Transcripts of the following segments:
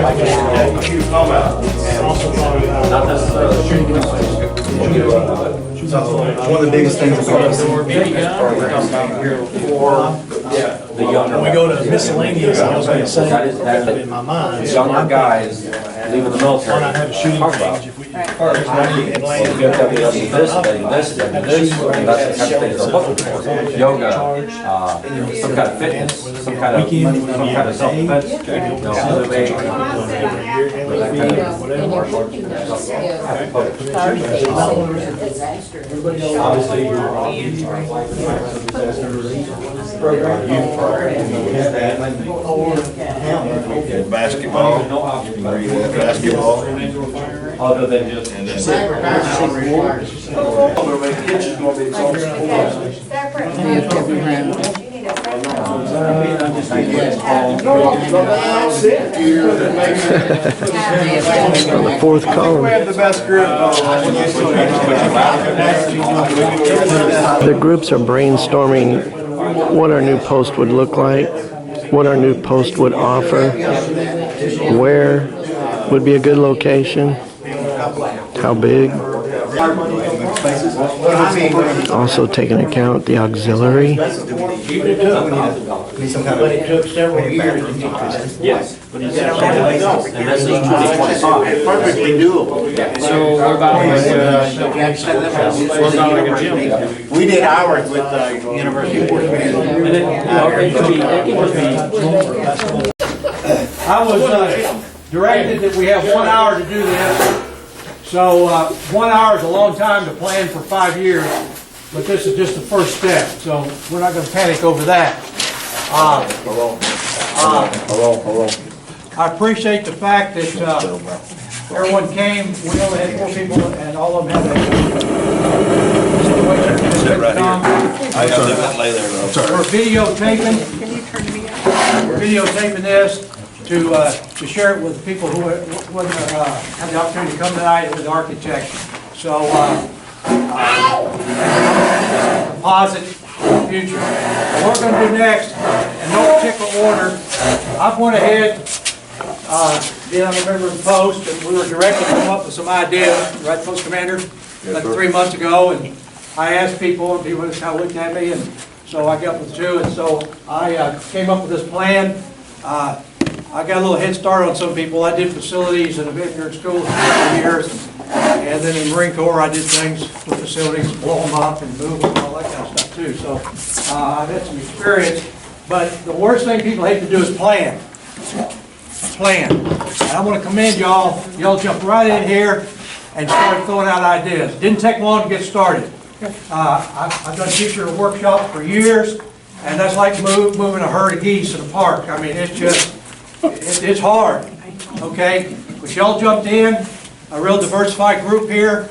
So one of the biggest things about this program the younger. When we go to miscellaneous, I was going to say, in my mind, so Younger guys leaving the military. why not have a shooting Talk about. range if we can Well, VFW does this, this, and this, and that's the kind of things they're looking for. Yoga, some kind of fitness, some kind of self-defense, swimming, obviously, basketball, other than just. On the fourth column. The groups are brainstorming what our new post would look like, what our new post would offer, where would be a good location, how big. Also take into account the auxiliary. Yes. And this is 2025. Perfectly doable. So we're about like a gym. We did ours with University of Washington. I was directed that we have 1 hour to do this. So 1 hour is a long time to plan for 5 years, but this is just the first step. So we're not going to panic over that. I appreciate the fact that everyone came. We only had 4 people, and all of them had a situation. We're videotaping. We're videotaping this to share it with people who wouldn't have the opportunity to come tonight with the architect. So deposit for the future. What we're going to do next, in no particular order, I've went ahead, being I'm a member of the Post, and we were directed to come up with some ideas, right, Post Commander, like 3 months ago, and I asked people, and people just kind of looked at me, and so I got with 2, and so I came up with this plan. I got a little head start on some people. I did facilities in a veterinary school for years, and then in the Marine Corps I did things with facilities, blow them up and move them and all that kind of stuff too. So I've had some experience, but the worst thing people hate to do is plan. Plan. And I want to commend y'all. Y'all jumped right in here and started throwing out ideas. Didn't take long to get started. I've done teacher workshops for years, and that's like moving a herd of geese in a park. I mean, it's just, it's hard, okay? But y'all jumped in, a real diversified group here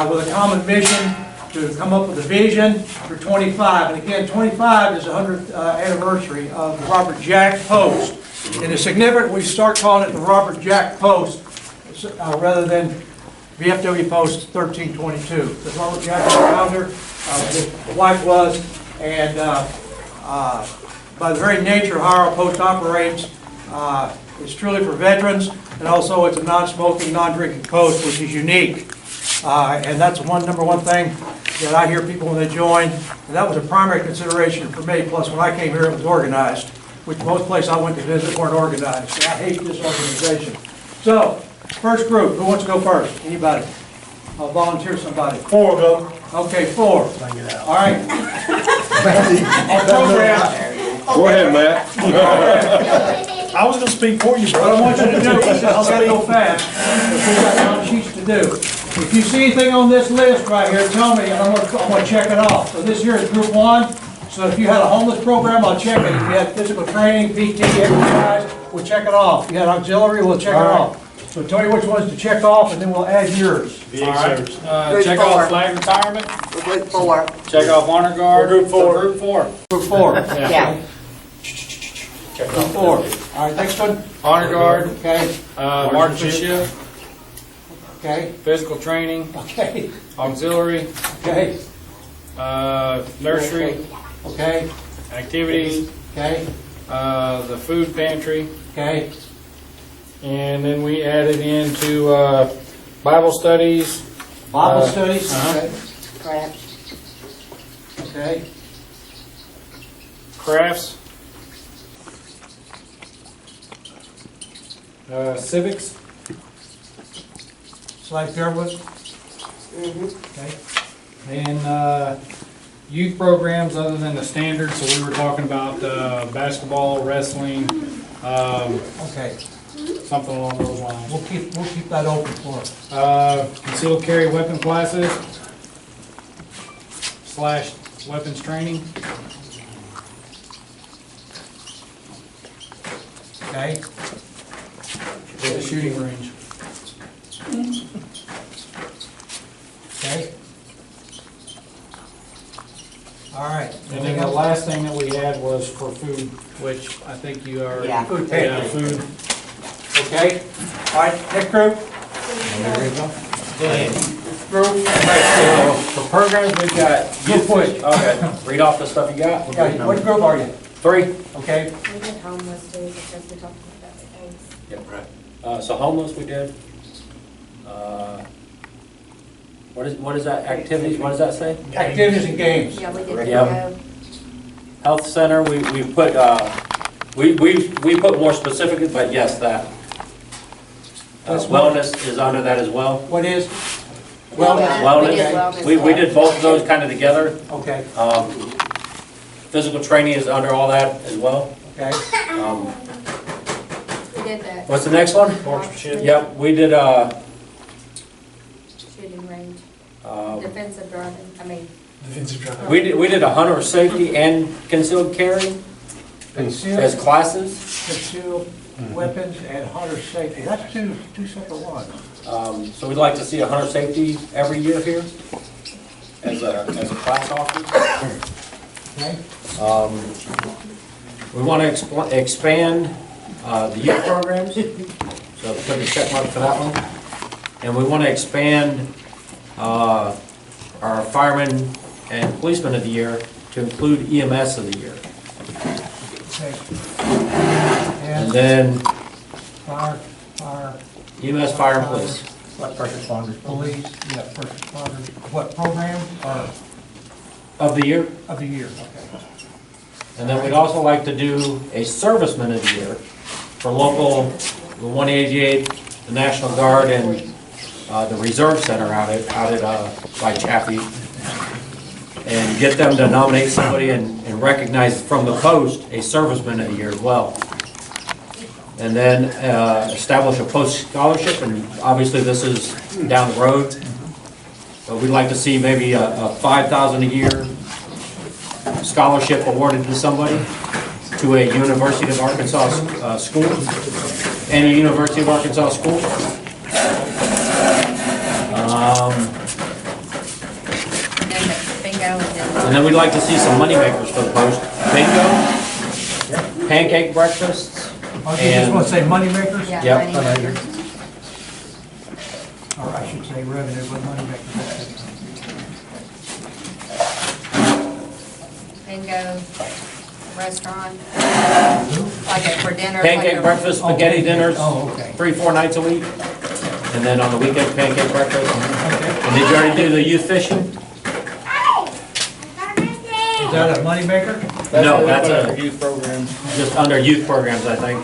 with a common mission to come up with a vision for 25. And again, 25 is the 100th anniversary of the Robert Jack Post. And it's significant we start calling it the Robert Jack Post rather than VFW Post 1322. Because Robert Jack was the founder, his wife was, and by the very nature of how our post operates, it's truly for veterans, and also it's a non-smoking, non-drinking post, which is unique. And that's number one thing that I hear people when they join, and that was a primary consideration for me. Plus, when I came here, it was organized, which most places I went to visit weren't organized. So I hate this organization. So, first group, who wants to go first? Anybody? I'll volunteer somebody. 4 of them. Okay, 4. All right. Our program. Go ahead, Matt. I was going to speak for you, What I brother. want you to do is, I'll gotta go fast, because we've got a lot of sheets to do. If you see anything on this list right here, tell me, and I'm gonna check it off. So this here is group 1, so if you had a homeless program, I'll check it. If you had physical training, PT, exercise, we'll check it off. If you had auxiliary, we'll check it off. So tell me which ones to check off, and then we'll add yours. All right. Check off flag retirement. Group 4. Check off honor guard. Group 4. Group 4. Group 4. Yeah. Group 4. All right, next one. Honor guard. Okay, Marksmanship. okay, Physical training. okay, Auxiliary. okay, Nursery. okay, Activities. okay, The food pantry. okay, And then we added into Bible studies. Bible studies? Crafts. Okay. Crafts. Civics. Slide Fairwood? Okay. And youth programs other than the standard, so we were talking about basketball, wrestling, Okay. something along those lines. We'll keep that open for us. Concealed carry weapon classes / weapons training. Okay. With the shooting range. Okay. All right. And then the last thing that we had was for food, which I think you are. Yeah. Food Yeah, pantry. food. Okay. All right, next group. Group. For programs, we've got, Go quick. okay, read off the stuff you got. Yeah, what group are you? 3. Okay. We did homeless too, because we talked about the case. Yep, right. So homeless we did. What is that, activities, what does that say? Activities and games. Yeah, we did. Yeah. Health center, we put, we put more specific, but yes, that. Wellness is under that as well. What is? Wellness. Wellness. We did wellness. We did both of those kind of together. Okay, Physical training is under all that as well. okay. We did that. What's the next one? Marksmanship. Yep, we did, Shooting range, um, defensive driving, we did a hunter safety and concealed carry as Concealed, classes. concealed weapons and hunter safety. That's two separate ones. So we'd like to see a hunter safety every year here as a class offer. Okay? We want to expand the youth programs, so put a check mark for that one. And we want to expand our firemen and policemen of the year to include EMS of the year. Okay. And And then fire, EMS, fire, and police. police, yeah, first responders. What program or Of the year. of the year? Okay. And then we'd also like to do a serviceman of the year for local, the 188, the National Guard, and the Reserve Center out at by Chaffee. And get them to nominate somebody and recognize from the post a serviceman of the year as well. And then establish a post scholarship, and obviously this is down the road. But we'd like to see maybe a $5,000 a year scholarship awarded to somebody, to a University of Arkansas school, any University of Arkansas school. And the bingo And then we'd like to see some money makers for the post. Bingo, pancake breakfasts, Oh, you just want to say moneymakers? Yeah, Yep. money makers. Or I should say revenue, but moneymakers. Bingo, restaurant, like for dinner. pancake like a- breakfast, spaghetti dinners, Oh, okay. 3-4 nights a week. And then on the weekend, pancake breakfast. Okay. And did you already do the youth fishing? Is that a moneymaker? No, that's a, Youth programs. just under youth programs, I think.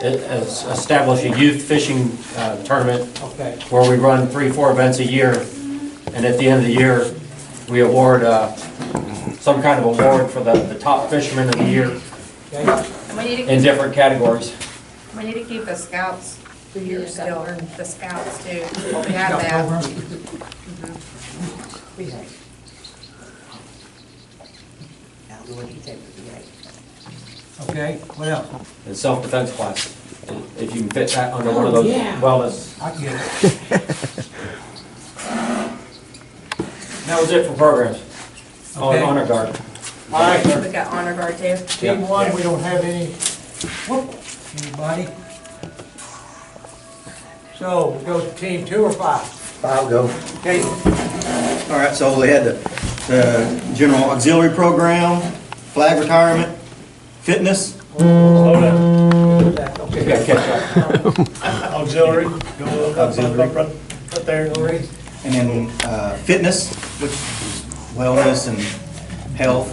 Establish a youth fishing tournament Okay. where we run 3-4 events a year. And at the end of the year, we award some kind of award for the top fisherman of the year Okay. We need to in different categories. We need to keep the scouts here still, the scouts too. We Scout have that. program. Okay, what else? And self-defense class, if you can fit that under one of those wellness. I get it. That was it for programs. Oh, and Okay. honor guard. All right, We got honor guard too. team one, we don't have any, anybody? So, we go to team 2 or 5? I'll go. Okay, All right, so they had the general auxiliary program, flag retirement, fitness. okay, got catch up. Auxiliary, go up there. And then fitness, which is wellness and health.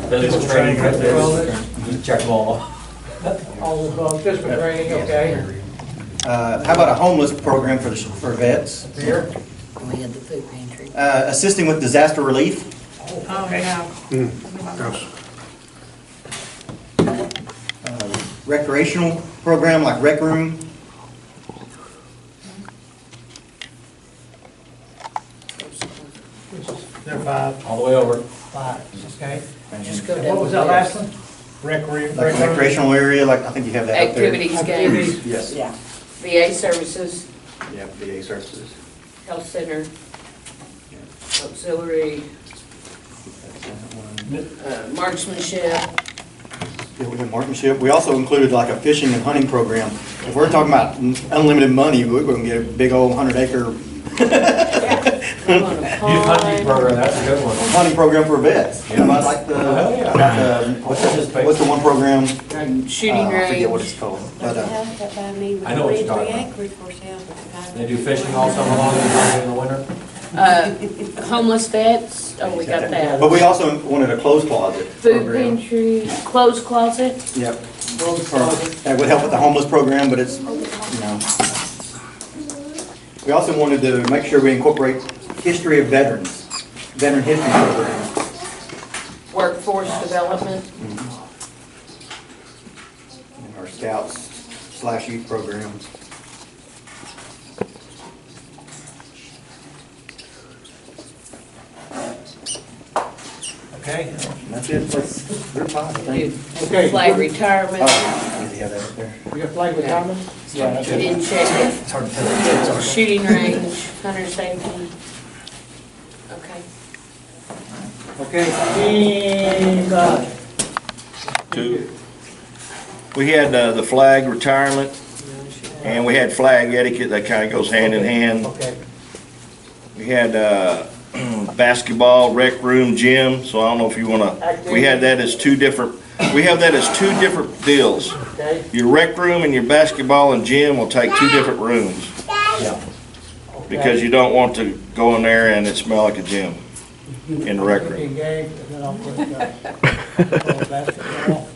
Physical training right there. Check them all off. All of physical training, okay? How about a homeless program for vets? Here. We had the food pantry. Assisting with disaster relief. Oh, no. Recreational program like rec room. They're 5. All the way over. 5, okay? Just go And down what was the that last list. one? Like a recreational area, like I think you have that up there. Activities, games, Yes. yeah. VA services, Yeah, VA services. health center, auxiliary, marksmanship. Yeah, we have marksmanship. We also included like a fishing and hunting program. If we're talking about unlimited money, we're going to get a big old 100-acre I'm on a Youth hunting pond. program, that's a good one. hunting program for vets. You know, I like Oh, yeah. what's the one program? Shooting I forget what range. it's called. But But, I know what you're talking about. They do fishing all summer long in the winter. Homeless vets, oh, we got that. but we also wanted a clothes closet Food program. pantry, clothes closet. Yep. That would help with the homeless program, but it's, you know. We also wanted to make sure we incorporate history of veterans, veteran history program. Workforce development. And our scouts/youth program. Okay. And that's it, that's their part, I think. Okay. Flag retirement. Oh, easy, have that up there. We got flag retirement? You didn't check it. It's hard to tell. Shooting range, hunter safety. Okay. Okay. And, Two. We had the flag retirement, and we had flag etiquette that kind of goes hand in hand. okay. We had basketball, rec room, gym, so I don't know if you want to, we had that as two different, we have that as two different deals. Okay. Your rec room and your basketball and gym will take two different rooms, because you don't want to go in there and it smell like a gym in the rec room. Engaged, and then I'll put, basketball.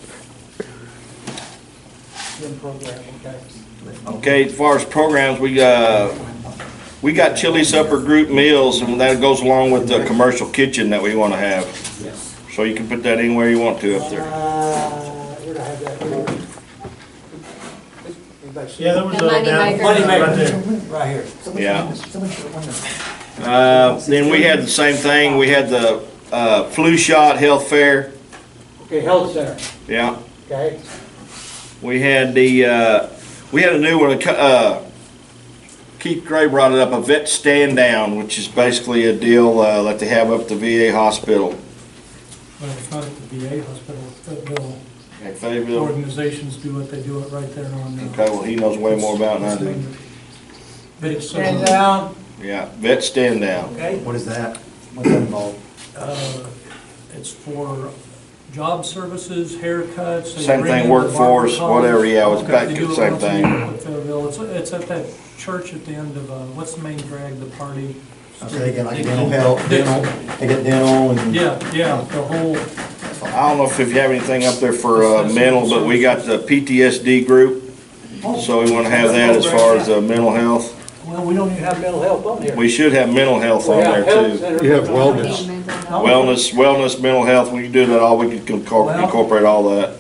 Gym program, okay. Okay, as far as programs, we got chili supper group meals, and that goes along with the commercial kitchen that we want to have. So you can put that anywhere you want to up there. Where'd I have that? Anybody see Yeah, it? there was The money down maker. right there. Right here. Yeah. Then we had the same thing, we had the flu shot health fair, Okay, health center, yeah. okay? We had we had a new one, Keith Gray brought it up, a vet stand down, which is basically a deal like they have up at the VA hospital. Well, it's not at the VA hospital, it's at Bill. At Fayetteville. Organizations do what they do it right there on the. Okay, well, he knows way more about it than I do. But it's, Stand down, Yeah, vet stand down. okay? What is that? What's that involved? it's for job services, haircuts. they Same bring thing, in the workforce, barber whatever, yeah, it's Okay, back they to do the it same once a thing. year at Fayetteville. It's at that church at the end of, what's the main drag, the party? So they get like dental health, they get dental and. Yeah, the whole, I don't know if you have anything up there for mental, but we got the PTSD group. So we want to have that as far as mental health. Well, we don't even have mental health on here. We should have mental health on We have there health too. center. You have wellness. Wellness, mental health, we can do that all, we can incorporate all that.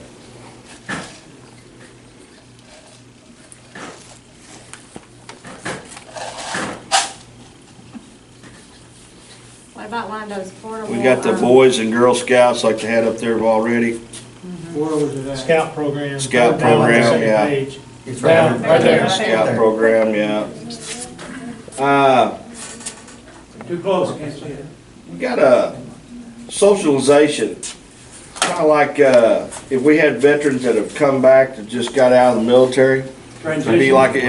What about Lando's portable? We got the Boys and Girl Scouts like they had up there already. Where was it at? Scout program. Scout Down on the program, second yeah. page. It's Down, right there. Scout program, yeah. Too close, can't see it. We got a socialization, kind of like if we had veterans that have come back that just got out of the military. It'd be like a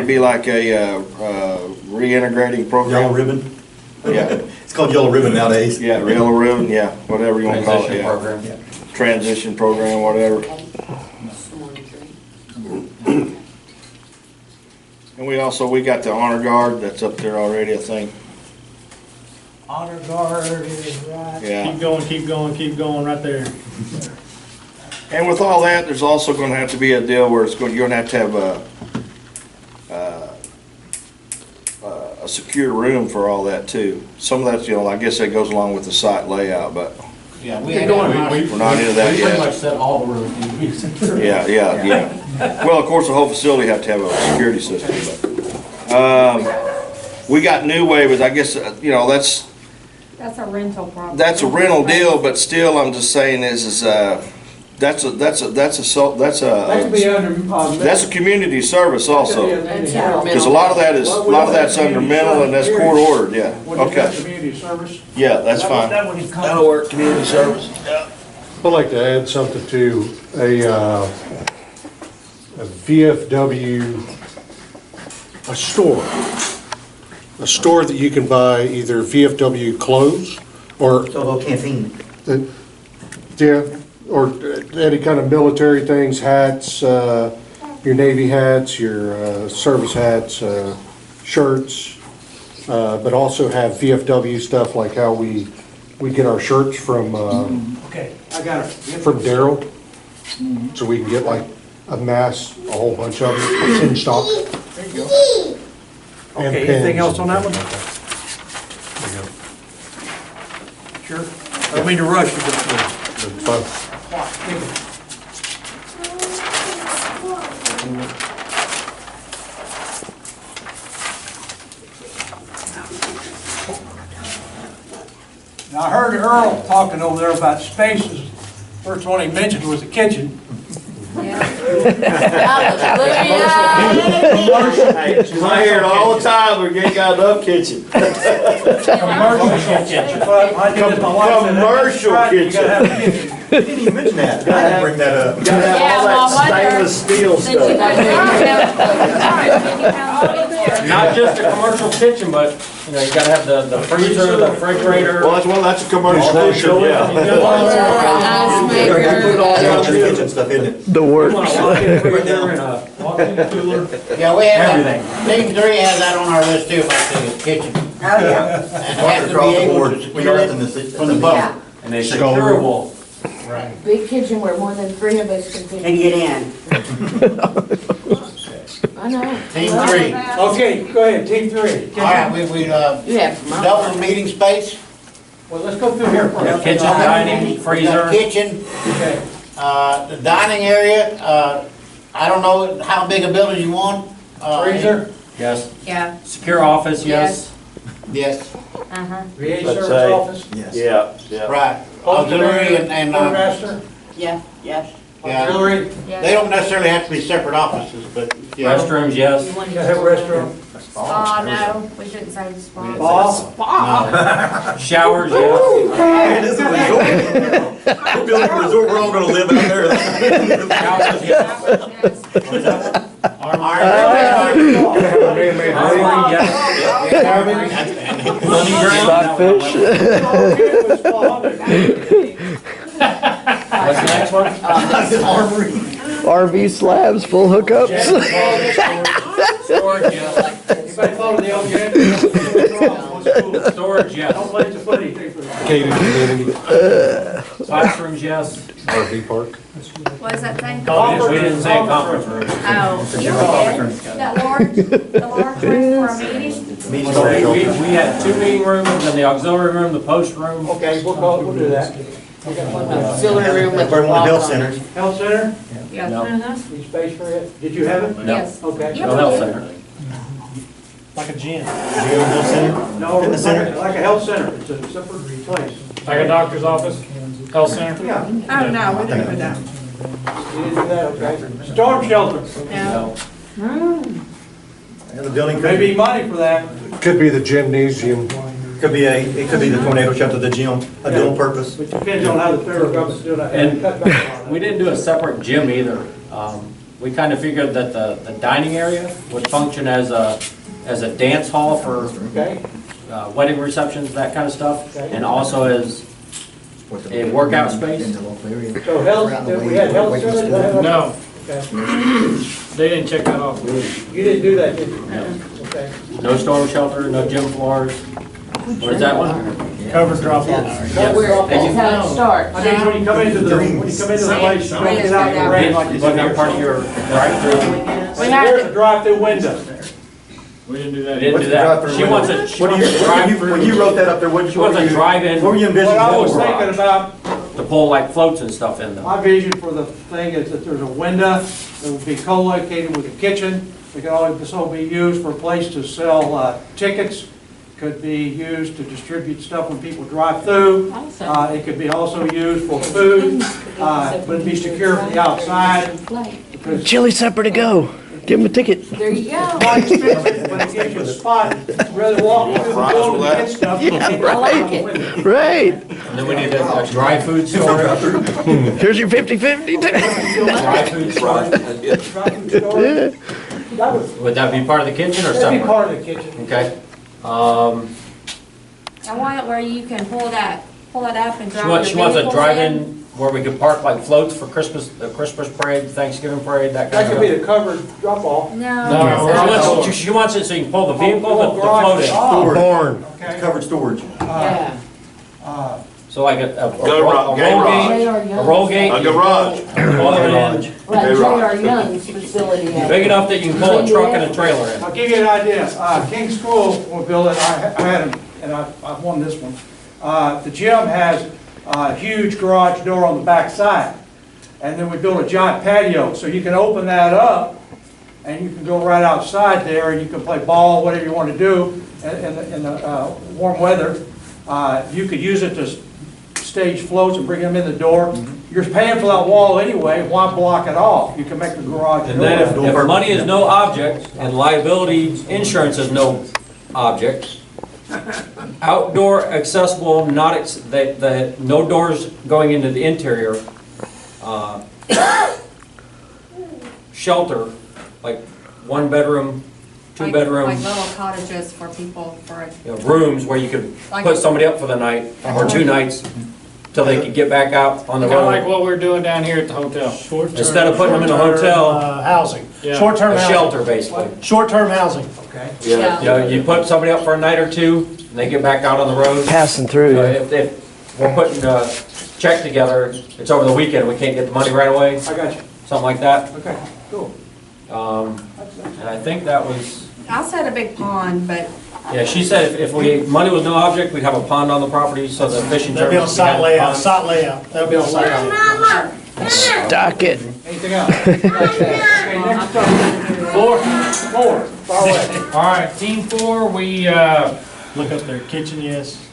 reintegrating Yellow program. ribbon. Yeah, It's called yellow ribbon nowadays. yeah, yellow ribbon, yeah, whatever you want to call it, Transition yeah. program. Transition program, whatever. And we got the honor guard that's up there already, I think. Honor guard is right. Yeah. Keep going, right there. And with all that, there's also gonna have to be a deal where you're gonna have to have a secure room for all that too. Some of that's, I guess that goes along with the site layout, but Yeah, we're not into that We pretty much yet. said all the rooms need to be secure. Yeah. Well, of course, the whole facility have to have a security system, but, we got new waivers, I guess, That's a rental problem. that's a rental deal, but still, I'm just saying that's a community service also. Because a lot of that's under mental and that's court ordered, yeah. Okay, Community service. yeah, that's fine. That'll work, community service. I'd like to add something to a VFW, a store that you can buy either VFW clothes or, So, canteen. yeah, or any kind of military things, hats, your Navy hats, your service hats, shirts, but also have VFW stuff like how we get our shirts from Okay, I got it. from Daryl, so we can get like a whole bunch of them in stock. There you go. And Okay, anything pens else on that one? Sure. I don't mean to rush you, but. It's fun. Now, I heard Earl talking over there about spaces. First one he mentioned was the kitchen. I hear it all the time, we ain't got enough kitchen. Commercial kitchen. Commercial You gotta have a kitchen. You didn't even mention that. I didn't bring that up. Gotta have all that stainless steel stuff. Not just a commercial kitchen, but, you gotta have the freezer, the refrigerator. That's a commercial kitchen, yeah. Put all the kitchen stuff in it. The works. Yeah, we have, Everything. Team 3 has that on our list too, about the kitchen. Oh, yeah. And it has to Across be the able board. to We secure know it nothing to from the public. And they securable. Big kitchen where more than 3 of us can fit. And get in. I know. Team 3. Okay, go ahead, Team 3. All right, we You have double meeting space. Well, let's go through here first. Kitchen, dining, freezer. Kitchen, Okay. the dining area, I don't know how big a building you want. Freezer? Yes. Yeah, Secure office, yes. Yes, uh-huh. VA Let's service say- office. Yes. Yeah. Right. Auxiliary and, Yeah, yes. yeah, Auxiliary? they don't necessarily have to be separate offices, but, yeah. Restrooms, yes. You gotta have a restroom. Spa, no, we shouldn't say the spa. Showers, yes. It is a resort. We're building a resort, we're all gonna live out there. Showers, yes. Armory, yes. Hunting ground. What's the next one? RV slabs, full hookups. Storage, yes. Anybody follow the old Storage, yes. Don't let the footy take for that. Gated community, Classrooms, yes. RV park. What does that say? We didn't say conference room. Oh, you did. That large room for a meeting? We had 2 meeting rooms, and the auxiliary room, the post room. Okay, we'll do that. Auxiliary room with the Everybody want a health walk-on. center. Health center, Yes. No. need space for it? Did you have it? No. Yes. Okay. No health center. Like a gym. Health center. No, Fitness center? like a health center, it's a separate place. Like a doctor's office, health center? Yeah, you Oh, no, we didn't do that. didn't do that, okay. Storm shelter, No. And the building could maybe be, money for that. Could be the gymnasium. it could be the tornado shelter, the gym, a dual purpose. Which depends on how the federal government's doing it. And Cut back on we that. didn't do a separate gym either. We kind of figured that the dining area would function as a dance hall for Okay, wedding receptions, that kind of stuff, Okay. and also as a workout space. so health, we had health center? No. Okay. They didn't check that off. You didn't do that, did you? Okay. No storm shelter, no gym floors. What is that one? Covered drop off. That's how it starts. I think when you come into the place, you don't get out in the rain like you Wasn't that did. part of your drive-through? There's a drive-through window. We didn't do that. Didn't What's do the that. drive-through She wants a, she What do wants a you, drive-through. when you wrote that up there, what She wants a drive-in What were you envisioning? What I was garage. thinking about, to pull like floats and stuff in them. my vision for the thing is that there's a window that would be co-located with a kitchen. It could also be used for a place to sell tickets. Could be used to distribute stuff when people drive through. It could be also used for food, but it'd be secure from the outside. Because Chili supper to go. Give him a ticket. There you go. it's not expensive, but it gives you a spot, rather walk through the building and get stuff. Yeah, right. Right. And then we need a dry food storage. Here's your 50-50. Dry food storage. Drive-through storage. That would Would that be part of the kitchen or that'd be separate? part of the kitchen. Okay. I want it where you can pull it up and drive your She wants a vehicles drive-in where we could park like floats for Christmas, the Christmas parade, Thanksgiving parade, that That kind could of be stuff. the covered drop-off. No. She wants it so you can pull the vehicle, the garage. float in. Barn. Okay. Covered storage. Yeah. So like a Garage. roll gate. A garage. Pull it in. Like J.R. Young's facility. Big enough that you can pull a truck and a trailer in. I'll give you an idea. King School will build it, I had them, and I've won this one. The gym has a huge garage door on the back side. And then we built a giant patio, so you can open that up, and you can go right outside there, and you can play ball, whatever you want to do in the warm weather. You could use it to stage floats and bring them in the door. You're paying for that wall anyway, why block it off? You can make the garage And then if door. money is no object and liability insurance is no object, outdoor accessible, no doors going into the interior, shelter, like one bedroom, two Like bedroom, little cottages for people, for, rooms where you could Like- put somebody up for the night or 2 nights till they could get back out on the Kind of like road. what we're doing down here at the hotel. Instead of putting them in a hotel, Housing, Yeah. short-term a housing. shelter basically. Short-term housing. Okay. You know, you put somebody up for a night or two and they get back out on the road. Passing through. If we're putting a check together, it's over the weekend, we can't get the money right away, I got you. something like that. Okay, cool. And I think that was, I said a big pond, but yeah, she said if money was no object, we'd have a pond on the property so the fishing That'd be on tournaments. site layout, site layout. That'd be on site layout. Stock it. Anything else? Okay, next up. Floor, far away. All right, team 4, we, Look up there, kitchen, yes.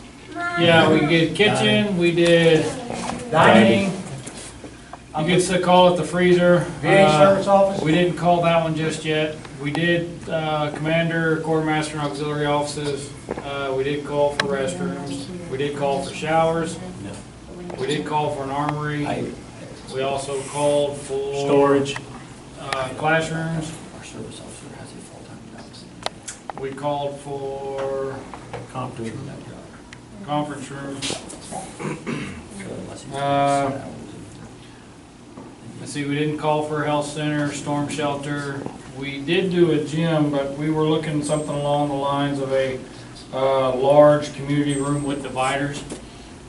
yeah, we did kitchen, we did dining. You could still call it the freezer. VA service office? We didn't call that one just yet. We did, commander, quartermaster, and auxiliary offices. We did call for restrooms. We did call for showers. We did call for an armory. We also called for Storage. classrooms. Our service officer has a full-time job. We called for Conference. conference rooms. So unless he's- Let's see, we didn't call for a health center, storm shelter. We did do a gym, but we were looking something along the lines of a large community room with dividers.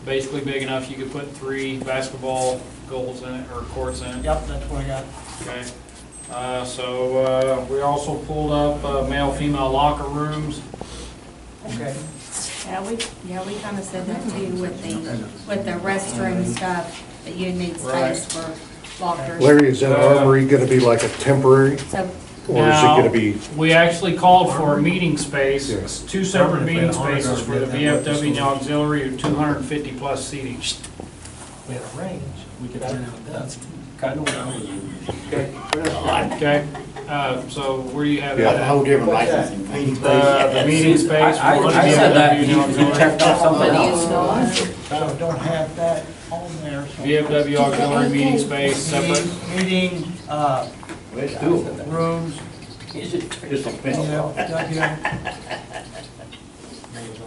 Basically big enough you could put 3 basketball goals in it, or courts in it. Yep, that's what I got. Okay. So we also pulled up male, female locker rooms. Okay. yeah, we kind of said that too with the restroom stuff, that you need space for lockers. Larry, is that armory gonna be like a temporary, So, or is it Now, gonna be? we actually called for a meeting space, Yes. 2 separate meeting spaces for the VFW and the auxiliary of 250 plus seating. We had a range, we could turn out that. Kind of what I would use. Okay, so where do you have Yeah, that A whole at? different licensing, painting space. The meeting space. I for the said that, VFW and the you auxiliary. checked off something else. So don't have that on there. so- VFW auxiliary meeting space separate. Meeting, rooms, yeah,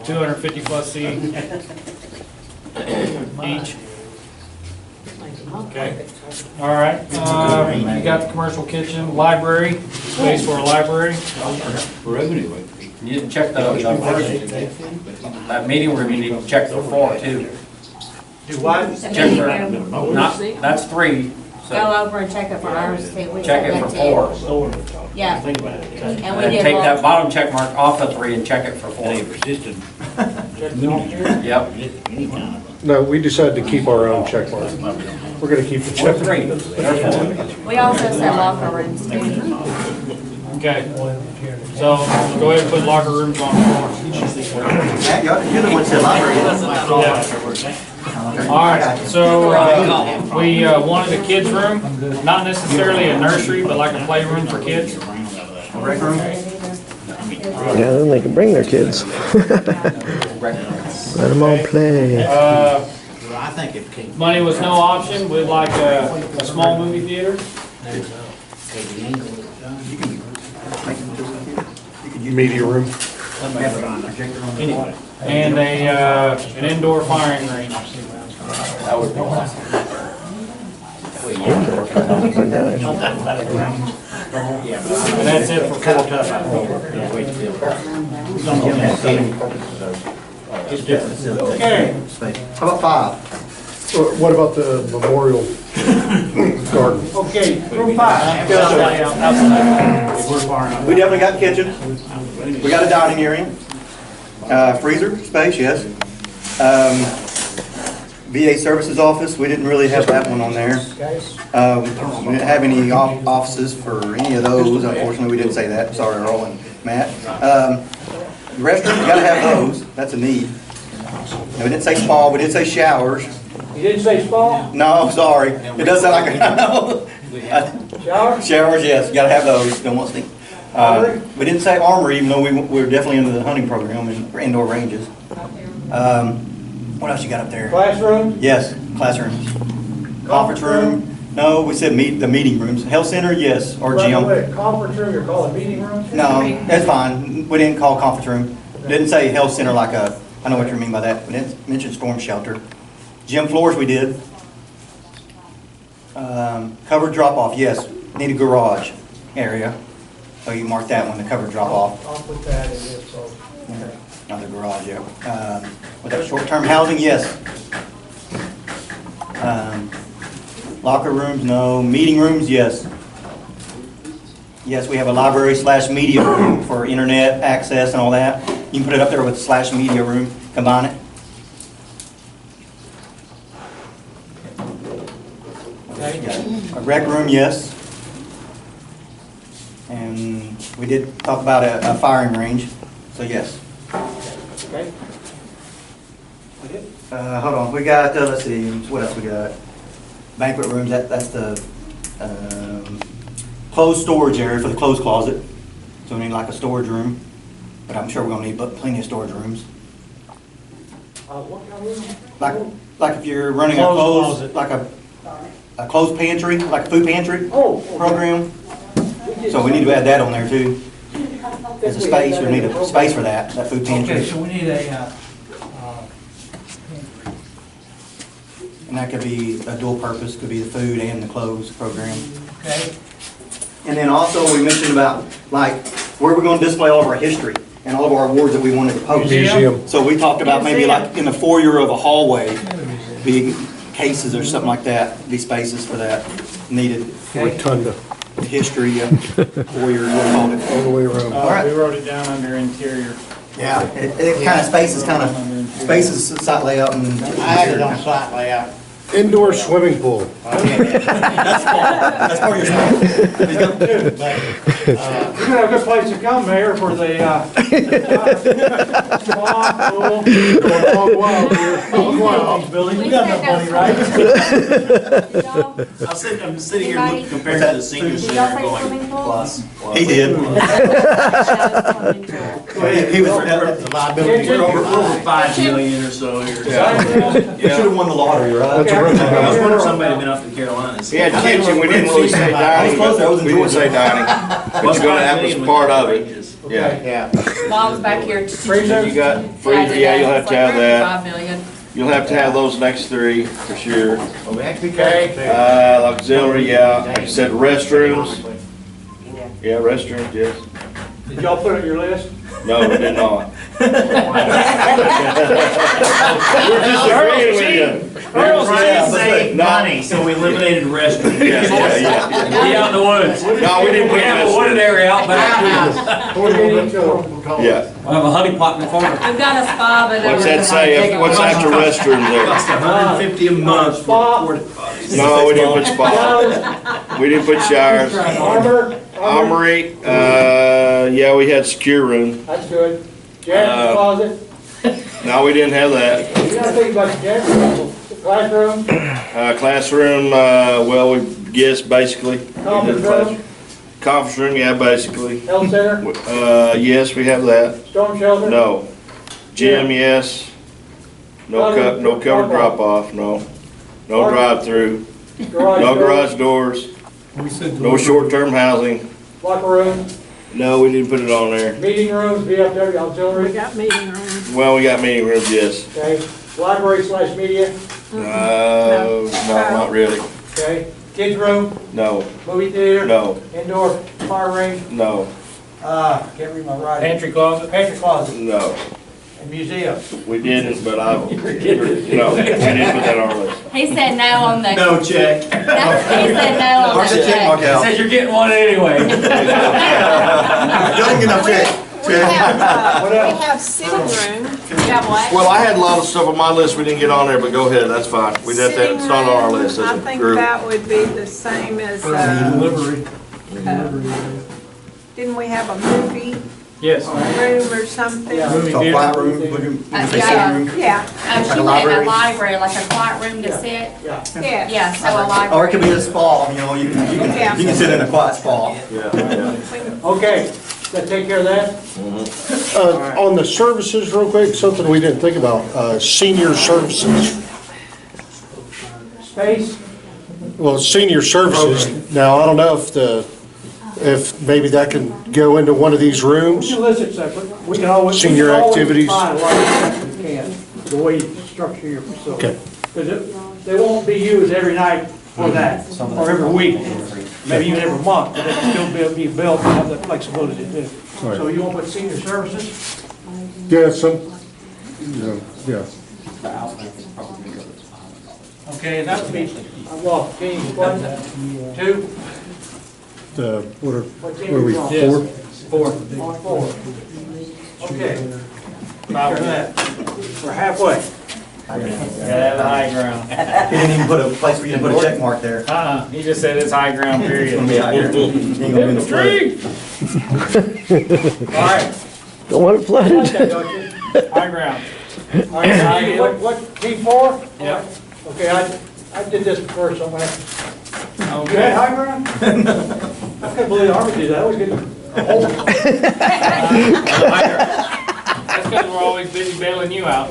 250 plus seating each. Okay, all right, you got the commercial kitchen, library, space for a library. You didn't check that that meeting room, you need to check for 4 too. Do what? Check for, not, that's 3, Go so over and check it for ours too. We check said it for that 4. too. Yeah. And we And did take that one. bottom check mark off of 3 and check it for 4. Yep. No, we decided to keep our own check mark. We're gonna keep the check. 3. There's 4. We also said locker rooms too. Okay, so go ahead and put locker rooms on the floor. Matt, you're the one that said library. All right, so we wanted a kids' room, not necessarily a nursery, but like a playroom for kids. Rec room? Yeah, then they can bring their kids. Let them all play. Money was no option, we'd like a small movie theater. Media room. And an indoor firing range. That would be awesome. And that's it for 4. Okay. How about 5? What about the memorial garden? Okay, room 5. We definitely got kitchen. We got a dining area. Freezer space, yes. VA services office, we didn't really have that one on there. We didn't have any offices for any of those, unfortunately, we didn't say that, sorry Earl and Matt. Restroom, you gotta have those, that's a need. And we didn't say spa, we did say showers. You didn't say spa? No, sorry, it does sound like a, Shower? showers, yes, you gotta have those, don't want to sneak. We didn't say armory, even though we were definitely into the hunting program and indoor ranges. What else you got up there? Classroom? Yes, classrooms. Conference room? No, we said the meeting rooms. Health center, yes, or gym. Wait, conference room, you're calling meeting room? No, that's fine. We didn't call conference room. Didn't say health center like a, I know what you mean by that. We didn't mention storm shelter. Gym floors, we did. Covered drop off, yes. Need a garage area. So you mark that one, the covered drop off. I'll put that in this, so. Not the garage, yeah. With that short-term housing, yes. Locker rooms, no. Meeting rooms, yes. Yes, we have a library / media room for internet access and all that. You can put it up there with / media room, combine it. A rec room, yes. And we did talk about a firing range, so yes. Okay. Hold on, we got, let's see, what else we got? Banquet rooms, that's the closed storage area for the clothes closet. So we need like a storage room, but I'm sure we're gonna need plenty of storage rooms. What kind of room? Like if you're running a Clothes clothes, like a clothes pantry, like a food pantry program. So we need to add that on there too. As a space, we need a space for that food pantry. Okay, so we need a, And that could be a dual purpose, could be the food and the clothes program. okay, And then also we mentioned about like where we're gonna display all of our history and all of our awards that we wanted to post. Museum. So we talked about maybe like in the foyer of a hallway, big cases or something like that, be spaces for that needed. Rotunda, History, foyer, we'll call it. all the way around. right. We wrote it down under interior. Yeah, it kind of spaces site layout and. I had it on site layout. Indoor swimming pool. That's part of your space. We're gonna have a good place to come, Mayor, for the, spa, pool. Long while here, long while. Building, you got enough money, right? I'm sitting here comparing to the senior center going plus. He did. He was, We're over 5 million or so here. he should have won the lottery, right? That's a rental I was house. wondering if somebody had been up to Carolinas. We had kitchen, we didn't really say dining, but we didn't say dining. But you're gonna have as part of it. Yeah. Yeah. Mom's back here. Freezer? You got freezer, yeah, you'll have to have that. 5 million. You'll have to have those next three for sure. Okay. Auxiliary, yeah. Like I said, restrooms. Yeah, restrooms, yes. Did y'all put it on your list? No, we did not. We're just agreeing with you. Earl's Yeah, saved money, so we eliminated restrooms. Yeah. Be out in the woods. No, we didn't put We have a wooded area out back. We're getting to it. Yeah. We'll have a honey pot in the corner. I've got a spa, but. What's that say? What's after restrooms there? $150 a month. Spa, No, we didn't put spa. We didn't put showers. Armory, yeah, we had secure room. that's good. Janitor's closet, No, we didn't have that. you gotta think about the janitor's classroom, Classroom, well, we guess basically. conference room, Conference room, yeah, basically. health center, Yes, we have that. storm shelter. No. Gym, yes. No covered drop off, no. No drive-through, no garage doors, no short-term housing. Locker room, No, we didn't put it on there. meeting rooms, VFW auxiliary, got meeting rooms. Well, we got meeting rooms, yes. okay, library/media, No, not really. okay, kids room, No, movie theater, no, indoor fire range, no, can't read my writing. Pantry closet. Pantry closet, no. and museum. We didn't, but no, we didn't put that on our list. He said no on the. No check. He said no on Mark the that check mark check. out. Says you're getting one anyway. Y'all didn't get no check. We What else? have sitting room. You got what? Well, I had a lot of stuff on my list we didn't get on there, but go ahead, that's fine. We did that, it's not on our list I as a think group. that would be the same as, didn't we have a movie Yes. room or something? Yeah. Movie So theater. quiet room, we can say Yeah. sitting room. Yeah, Oh, she meant a library, like a quiet room to sit. Yeah. yeah. Yeah, so a library. Or it could be a spa, you know, you can sit in a quiet spa. Yeah. Okay, that take care of that? On the services, real quick, something we didn't think about, senior services. Space, Well, senior services, now, I don't know if maybe that can go into one of these we rooms. can list it separate. We can always. Senior we can always activities. define what you can, the way you structure your facility. Okay. Because they won't be used every night for that, or every week, maybe even every month, but they can still be built and have the flexibility to do. So you want to put senior services? Yeah, yeah. Okay, that would be, well, can you explain that? Two? What What team are we, on? four? Four. On four. Okay. About that. We're halfway. Gotta have the high ground. He didn't even put a place where you can put a check mark there. He just said it's high ground, It's period. gonna be out here. He ain't gonna be in the flood. All right. Don't want it Like flooded. that, don't you? High ground. All right, what, team four? Yep. Okay, I did this first, so I'm gonna, you Okay. had high ground? I couldn't believe the Army did that, I was getting a whole. That's because we're always busy bailing you out.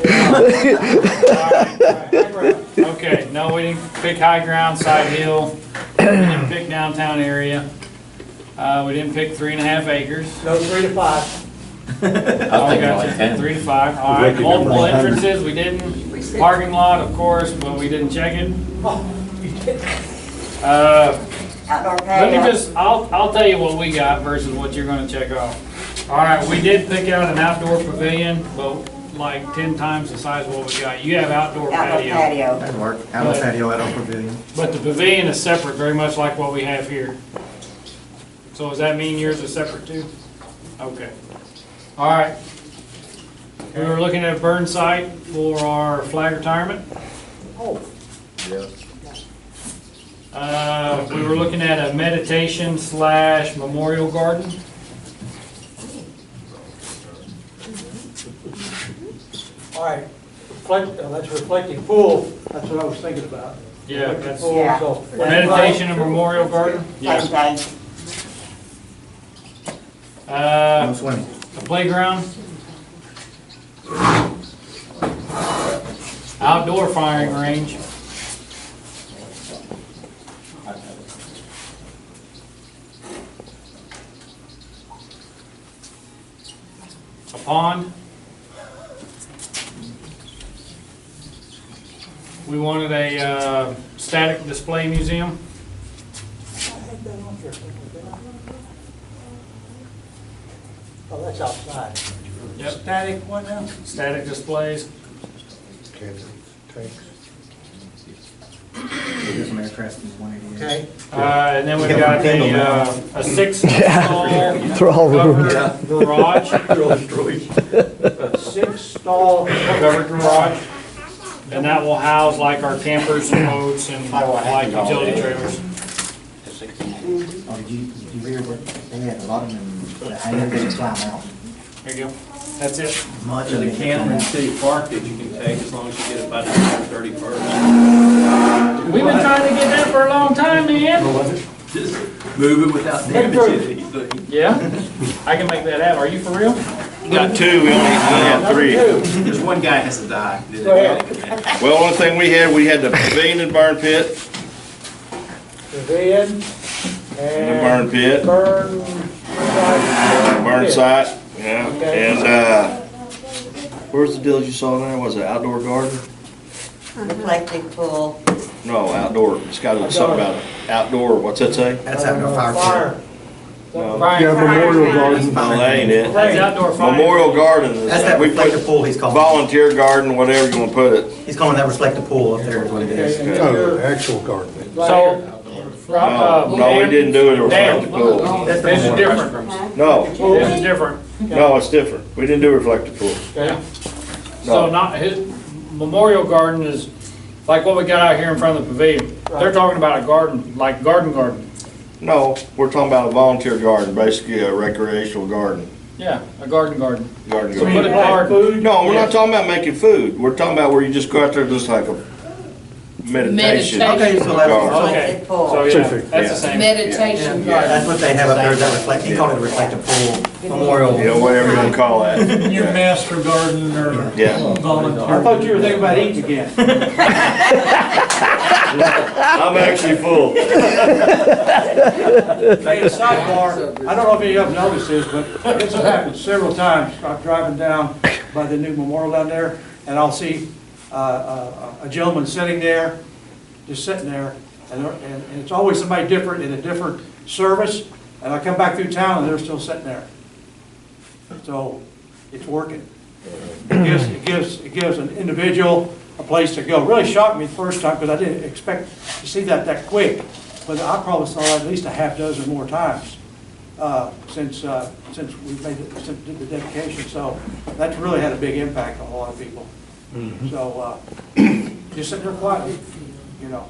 Okay, no, we didn't pick high ground, side hill. We didn't pick downtown area. We didn't pick 3.5 acres. No, 3 to 5. I was thinking like 10. 3 to 5, all right. Multiple entrances, we didn't. Parking lot, of course, but we didn't check it. Let me just, I'll tell you what we got versus what you're gonna check off. All right, we did pick out an outdoor pavilion, but like 10 times the size of what we got. You have outdoor patio. That'd work. Outdoor patio, outdoor pavilion. But the pavilion is separate, very much like what we have here. So does that mean yours is separate too? Okay. All right. We were looking at a burn site for our flag retirement. Oh, We were looking at a meditation / memorial garden. all right. That's reflecting pool, that's what I was thinking about. Yeah, Reflecting that's pool, so- meditation and memorial garden. Yeah. No swimming. A playground. Outdoor firing range. A pond. We wanted a static display museum. Oh, that's outside. Yep. Static, what now? Static displays. Okay. And then we've got a 6 stall They're all ruined. garage, 6-stall. covered garage. And that will house like our campers and boats and like utility trailers. Oh, did you hear what, they had a lot of them, I never did climb out. There you go. That's it. Much of There's a it. camper in City Park that you can take as long as you get it by December 31st. We've been trying to get that for a long time, man. Just move it without damaging anything. Yeah, I can make that happen. Are you for real? Got 2, we only have 3. There's one guy has to die. Go ahead. Well, one thing we had the pavilion and burn pit, Pavilion the and burn pit, burn. burn site, yeah, and, where's the deal you saw there? Was it outdoor garden? Reflective pool. No, outdoor, it's got something about outdoor, what's that say? That's outdoor fire Fire. pit. No, Yeah, Memorial Garden. no, that ain't it. That's outdoor fire. Memorial Garden is, That's that we reflective put pool he's calling. volunteer garden, whatever you wanna put it. He's calling that reflective pool up there is what it is. Okay, and Oh, your- actual garden. So, No, we didn't do it a reflective pool. That's the This is one. different. No, This is different. no, it's different. We didn't do reflective pool. Okay. So No. not, his memorial garden is like what we got out here in front of the pavilion. They're talking about a garden, like garden. No, we're talking about a volunteer garden, basically a recreational garden. Yeah, a garden. Garden So garden. put it hard. Food. No, we're not talking about making food. We're talking about where you just go out there just like a meditation. Okay, so that's, garden. Okay, Reflective pool. so yeah, Terrific. that's the same. Meditation yeah, that's garden. what they have up there, is that reflect, he called it a reflective pool, memorial. You know, whatever you wanna call that. Your master garden or Yeah. volunteer. I thought you were thinking about eating again. I'm actually full. Hey, a sidebar, I don't know if any of you have noticed this, but this has happened several times. I'm driving down by the new memorial down there, and I'll see a gentleman sitting there, just sitting there, and it's always somebody different in a different service, and I come back through town and they're still sitting there. So, it's working. It gives an individual a place to go. Really shocked me the first time, because I didn't expect to see that quick, but I probably saw it at least a half dozen more times since we did the dedication. So that's really had a big impact on a lot of people. So just sitting there quietly, you know.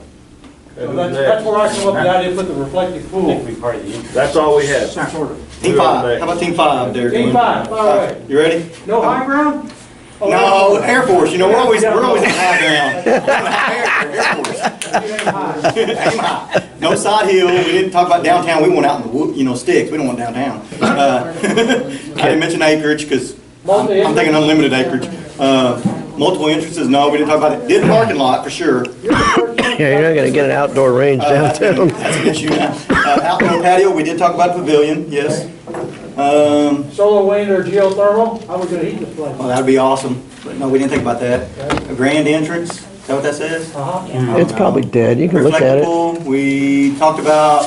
So that's where I come up with the idea to put the reflective pool. That's all we had. Some sort of. Team 5, how about team 5 there? Team 5, all right. You ready? No high ground? Oh, No, Air Force, you know, we're always in high ground. Air Force. Aim high. No side hill, we didn't talk about downtown, we want out in the wood, you know, sticks, we don't want downtown. I didn't mention acreage, because I'm thinking unlimited acreage. Multiple entrances, no, we didn't talk about it. Did parking lot, for sure. Yeah, you're not gonna get an outdoor range downtown. That's an issue now. Outdoor patio, we did talk about pavilion, yes. Solar wind or geothermal? How are we gonna heat this place? Well, that'd be awesome, but no, we didn't think about that. A grand entrance, is that what that says? Uh-huh. It's probably dead, you can look at Reflective it. pool, we talked about,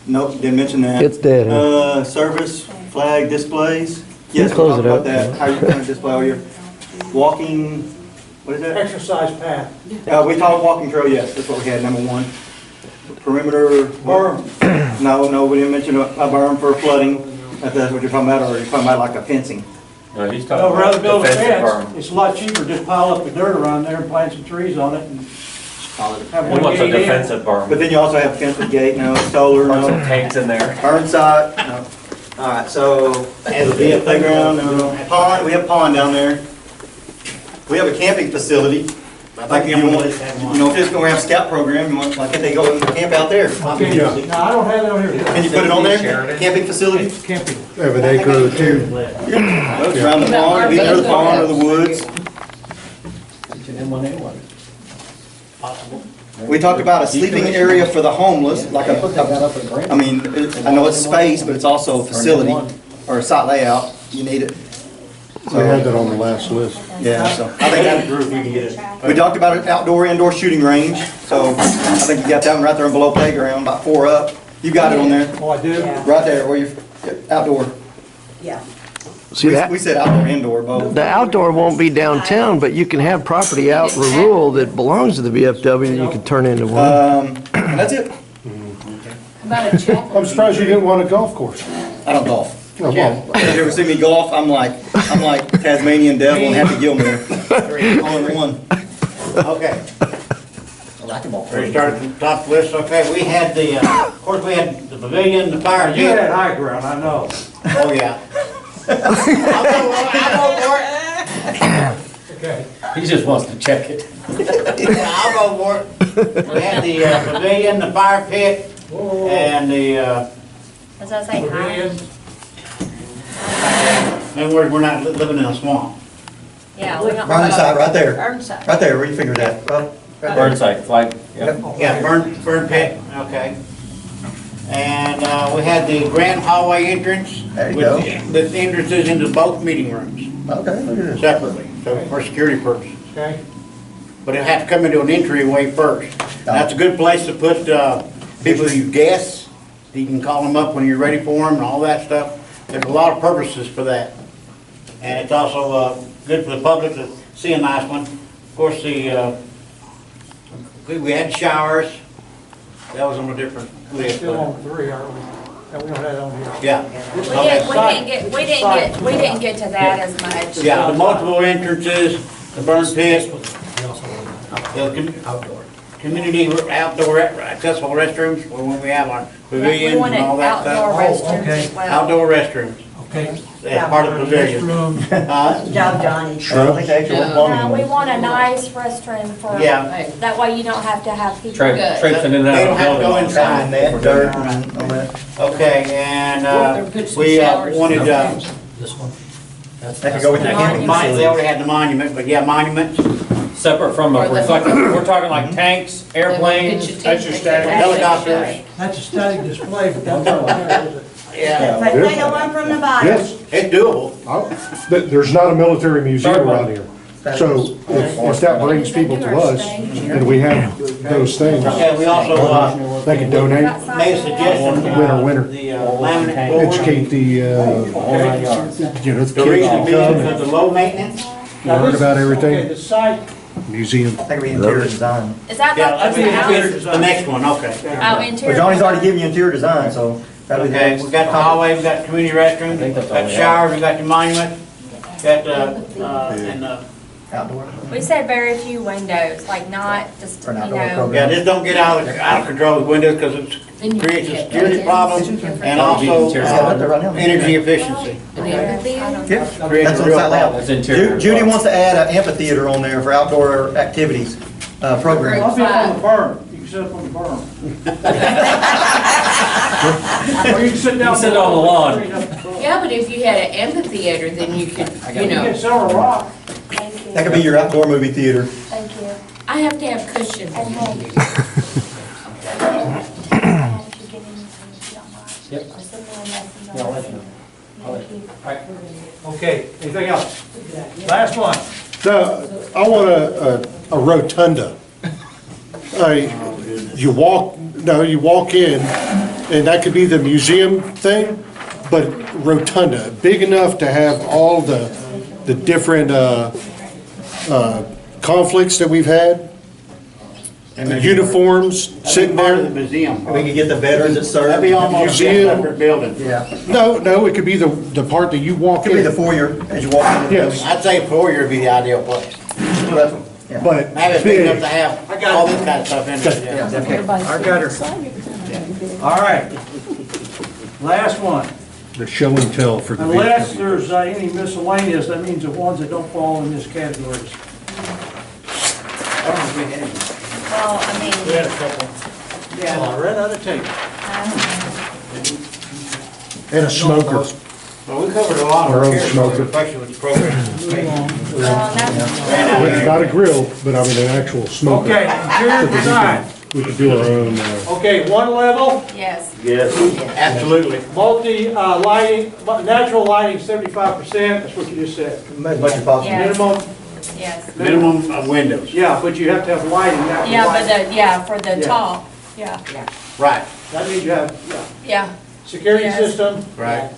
nope, didn't mention that. It's dead, huh? Service, flag displays. Yes, we close talked it about up. that. How you gonna display all your walking, what is that? Exercise path. We talked walking trail, yes, that's what we had, number 1. Perimeter. Berm. No, we didn't mention a berm for flooding, if that's what you're talking about, or you're talking about like a fencing. No, he's I'd talking rather about build a defensive fence. berm. It's a lot cheaper, just pile up the dirt around there and plant some trees on it and have He one wants a gate in. defensive berm. But then you also have fence with gate, no, solar, Put some no. tanks in there. Burn site, no. All right, so, and the playground, no. Pond, we have pond down there. We have a camping facility. Like if you want, you know, if it's gonna have scout program, you want, like if they go and camp out there. No, I don't have it on here. Can you put it on there? Camping facility? Camping. Have an acre or two. Well, it's around the pond, be near the pond or the woods. We talked about a sleeping area for the homeless, like I mean, I know it's space, but it's also a facility or a site layout. You need it. We had that on the last list. Yeah, so I think that group, we can get it. We talked about an outdoor, indoor shooting range, so I think you got that one right there below playground, about 4 up. You got it on there, Oh, I do? right there, where you, outdoor. Yeah. See that? We said outdoor, indoor, both. The outdoor won't be downtown, but you can have property out rural that belongs to the VFW that you can turn into one. And that's it. About a check. I'm surprised you didn't want a golf course. I don't golf. Oh, well, If you ever see me golf, I'm like Tasmanian devil and Happy Gilmore. All in one. Okay. Racquetball. We started from the top of the list, okay, we had the, of course, we had the pavilion, the fire. You had high ground, I know. Oh, yeah. I'll go for it. Okay. He just wants to check it. I'll go for it. We had the pavilion, the fire pit, and the, As I say, hi. and we're not living in a swamp. Yeah. we don't- Burnside, right there. Burnside. Right there, where you figure that? Right there. Burnside flag, yep. Yeah, burn pit, okay. And, we had the grand hallway entrance. There you go. With the entrances into both meeting rooms Okay, look at this. separately, so for security purposes. Okay. But it had to come into an entryway first. That's a good place to put, people you guess. You can call them up when you're ready for them and all that stuff. There's a lot of purposes for that. And it's also, good for the public to see a nice one. Of course, we had showers. That was on a different list. Still on 3, aren't we? And we don't have that on here. Yeah. We didn't get to that as much. Yeah, the multiple entrances, the burn pit, the community outdoor accessible restrooms, or when we have our We pavilions and wanted all that outdoor stuff. restrooms as well. Outdoor restrooms, Okay. as part of the pavilion. Good job, Johnny. I think the actual No, plumbing we was- want a nice restroom for, Yeah. that way you don't have to have people. Traipsing in and They out don't of the have to go building. inside. That dirt and all that. Okay, and, we wanted, This one. That could go with the camping they facility. already had the monument, but yeah, monuments, Separate from a reflective, we're talking like tanks, airplanes. That's your static. helicopters. That's a static display, but that's not there, is it? Yeah, But take the one from the bottom. Yes, it's doable. there's not a military museum around here. So if that brings people to us, and we have those things, Okay, we also, they can donate, made a suggestion. winner. The laminate board. Educate the, the kids The to reason being come because and of low maintenance. learn about Okay, everything, the site, museum. That could be interior design. Is that Yeah, the that's house? the next one, okay. Oh, But interior. Johnny's already given you interior design, so that'll be the Okay, next. we got the hallway, we got community restrooms, think that's all got we have. showers, we got the monument, got, and, Outdoor. We said very few windows, like not just, For an you outdoor know. program. yeah, just don't get out of control with windows because it creates a security problem and also, energy efficiency. Yeah, Creates that's a on real site problem. level. That's interior. Judy wants to add an amphitheater on there for outdoor activities, program. I'll be up on the berm, you can sit up on the berm. Or you can sit down. You sit on the lawn. Yeah, but if you had an amphitheater, then you could, you You know, can sell a rock. Thank you. That could be your outdoor movie theater. Thank you. I have to have cushions. Yep. I'll let you know. Okay, anything else? Last one. No, I want a rotunda. You walk in, and that could be the museum thing, but rotunda, big enough to have all the different conflicts that we've had. The uniforms sitting Part of the there. museum. We could get the veterans that serve. That'd be almost a Museum. separate building. Yeah, No, it could be the part that you walk could be the in. foyer as you walk in. Yes. I'd say foyer would be the ideal place. Yeah. But Have it big enough big. to have all this kind of stuff in it. Yeah, okay. I got her. All right. Last one. The show and tell for the Unless VFW. there's any miscellaneous, that means the ones that don't fall in this category. Well, I mean, We had a couple. Yeah, I ran out of tape. And a smoker. Well, we covered a lot Our of own here, so smoker. the question was program. well, that's, Not a grill, but I mean an actual smoker. Okay, interior design. We could do our own, Okay, one level, Yes. Yes. absolutely. Multi, lighting, natural lighting 75%, that's what you just said. As much as possible. Yes. Minimum, Yes. minimum of windows. Yeah, but you have to have lighting, natural Yeah, but lighting. for the Yeah. top, yeah, Right. That means you have, yeah, security Yes. system, Right.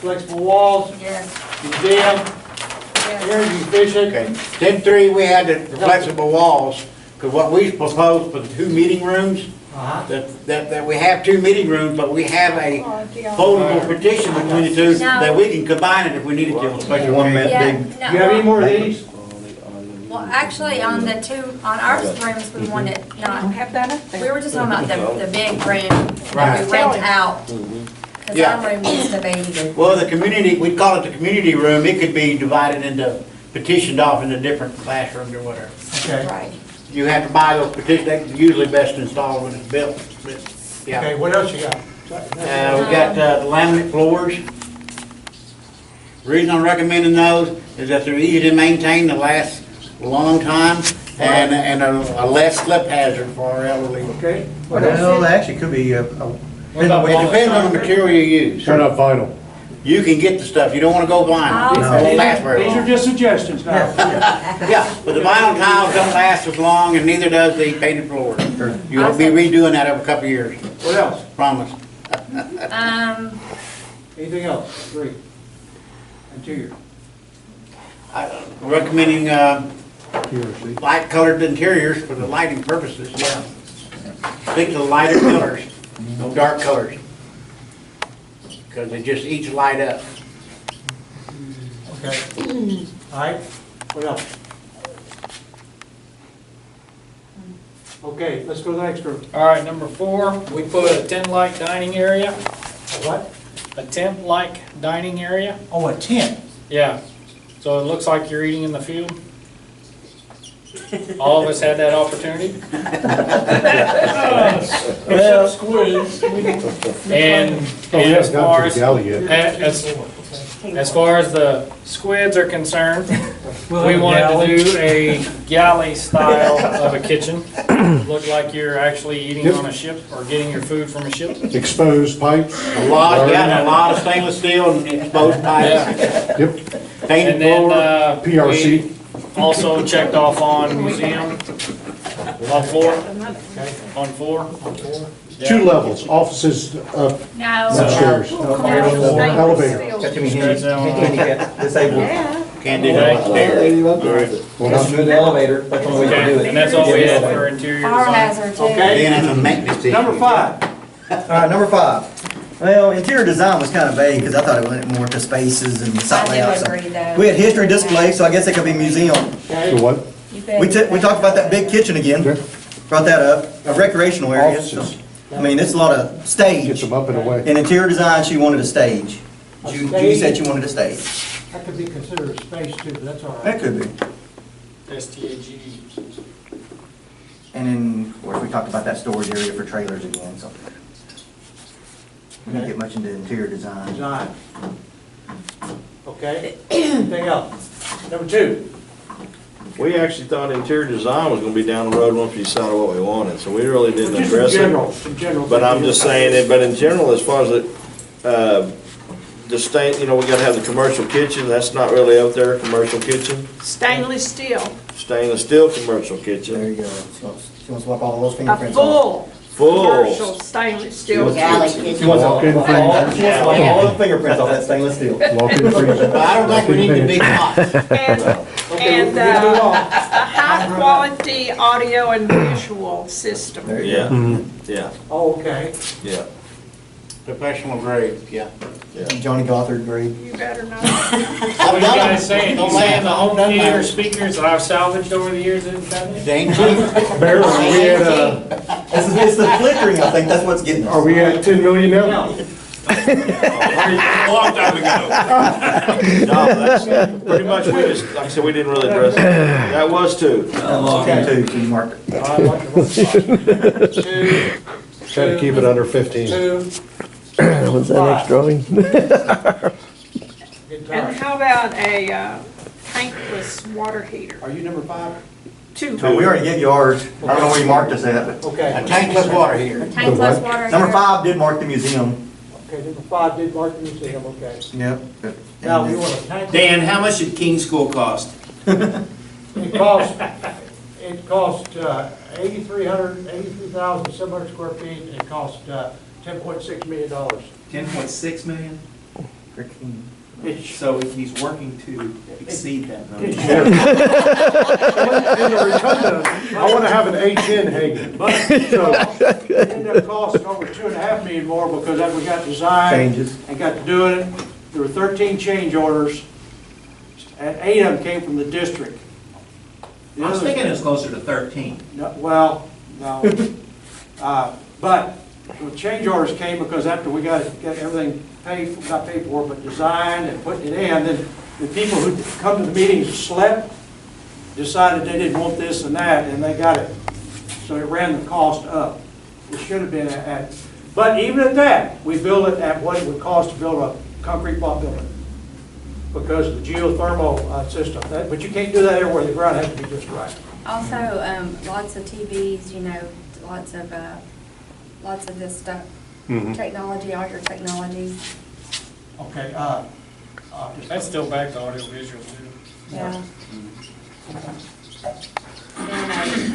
flexible walls, yes, museum, yes. energy efficient. Okay, 10-3, we had the flexible walls, because what we proposed for the 2 meeting rooms, that we have 2 meeting rooms, but we have a foldable partition between the two, that we can combine it if we needed to. Especially one that Yeah, big. Do you have any no, more of these? well, actually, on our rooms, we wanted not, Have that up there. we were just talking about the big room that Right. we rent out. Cause Yeah. our room needs to be, Well, the community, we call it the community room, it could be divided into, petitioned off into different classrooms or whatever. Okay. right. You have to buy those petitions, they're usually best installed when it's built, but, yeah. Okay, what else you got? We got the laminate floors. The reason I'm recommending those is that they're easy to maintain, they last a long time, and a less slip hazard for our elderly. Okay. Well, actually could be What about It depends on the material you use. turn up vinyl. You can get the stuff, you don't wanna go vinyl, it Oh. won't last very These are long. just suggestions now. Yeah, but the vinyl tiles don't last as long, and neither does the painted floors. You'll be redoing that every couple of years, What else? promise. Anything else? 3. Interior. I'm recommending, light colored interiors for the lighting purposes, yeah. Stick to the lighter colors, no dark colors. Because they just each light up. Okay. All right, what else? Okay, let's go to the next room. All right, number 4, we put a tent-like dining area, What? a tent-like dining area. Oh, a tent. Yeah, so it looks like you're eating in the field. All of us had that opportunity. Except squids. And Oh, we as haven't far gotten to the galley yet. as far as the squids are concerned, we wanted to do a galley style of a kitchen. Look like you're actually eating on a ship or getting your food from a ship. Exposed pipes. A lot of stainless steel and exposed pipes, Yeah. Yep, painted And then, floor. PRC. we also checked off on museum, on floor, on floor. 2 levels, offices up No. upstairs. Elevator. Got too many handicap, disabled. Can't do that upstairs. Well, not- the elevator, that's the only way to do Okay, and that's all we had for interior Fire design. hazard too. Okay. Then it's a maintenance issue. Number 5. All right, number 5. Well, interior design was kind of vague because I thought it went more to spaces and site I do layouts. agree though. We had history display, so I guess it could be museum. The what? You bet. We talked about that big kitchen again, brought that up, a recreational area. So, Offices. I mean, it's a lot of Gets stage. them up and away. In interior design, she wanted a stage. Judy said she wanted a stage. That could be considered a space too, but that's all right. That could be. STAG. And then, of course, we talked about that storage area for trailers again, so. We didn't get much into interior design. Design. Okay. Anything else? Number 2. We actually thought interior design was gonna be down the road once we decided what we wanted, so we really didn't Just in address it. general, in general. But I'm just saying it, but in general, as far as the state, we gotta have the commercial kitchen, that's not really up there, commercial kitchen. Stainless steel, Stainless steel commercial There kitchen. you go. She wants to wipe all those a fingerprints off. full Full. commercial stainless steel. Galley She kitchen. wants to Walk in wipe all the fingerprints off that stainless steel. Walk in the freezer. But I don't think we need the big pots. And we can move on. a high-quality audio and visual system. There you Yeah, go. yeah, Oh, okay. yeah. Professional grade, yeah. Johnny Gothard grade. You better know. What are you guys saying? You saying the home theater speakers that I've salvaged over the years in County? They ain't cheap. Barry, are we at, It's the flickering, I think, that's what's getting us. are we at 10 million now? A long time ago. No, that's pretty much, we just, like I said, we didn't really address it. That was 2. Okay, so you marked it. I like the 2, Try to keep it under 15. 2. Was that next drawing? And how about a tankless water heater? Are you number 5? So we already gave you ours. I don't know where you marked us at, but Okay. A tank plus water here. A tank plus water. number heater. 5 did mark the museum. Okay, number 5 did mark the museum, okay. Yep. Now, we want a tank. Dan, how much did King School cost? It cost 83,700 square feet, and it cost $10.6 million. 10.6 million? It's, So he's working to exceed that number. In the rotunda, I want to have an H in hanging. it ended up costing over $2.5 million more because that we got designed. Changes. And got to doing it. There were 13 change orders, and 8 of them came from the district. The I was others- thinking it was closer to 13. No, well, no. But the change orders came because after we got everything paid, not paid for, but designed and putting it in, then the people who come to the meetings slept, decided they didn't want this and that, and they got it. So it ran the cost up. It should have been at, but even at that, we built it at what it would cost to build a concrete block building because of the geothermal system. But you can't do that everywhere. The ground has to be just right. Also, lots of TVs, you know, lots of this stuff. Technology, all your technology. Okay, That's still back to audio visual too. Yeah.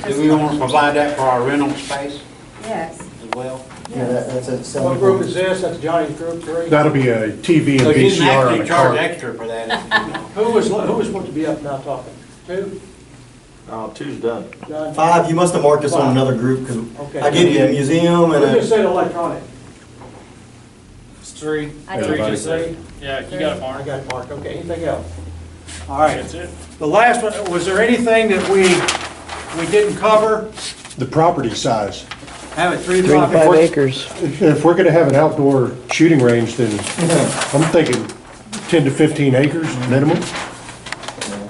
Do we want to provide that for our rental space Yes. as well? Yeah, that's a what group is this? That's Johnny's group 3? That'll be a TV So and you didn't VCR on actually a charge cart. extra for that, you know. Who was supposed to be up now talking? 2? Two's done. John? 5, you must have marked us on another group, because Okay. I gave you a museum We and just a, said electronic. It's 3. I did. 3 just say. Yeah, you got it, I Mark. got it marked. Okay, anything else? All right. That's it. The last one, was there anything that we didn't cover? The property size. Have it 3 to 3 to 5 5 acres. acres. If we're going to have an outdoor shooting range, then I'm thinking 10 to 15 acres minimum.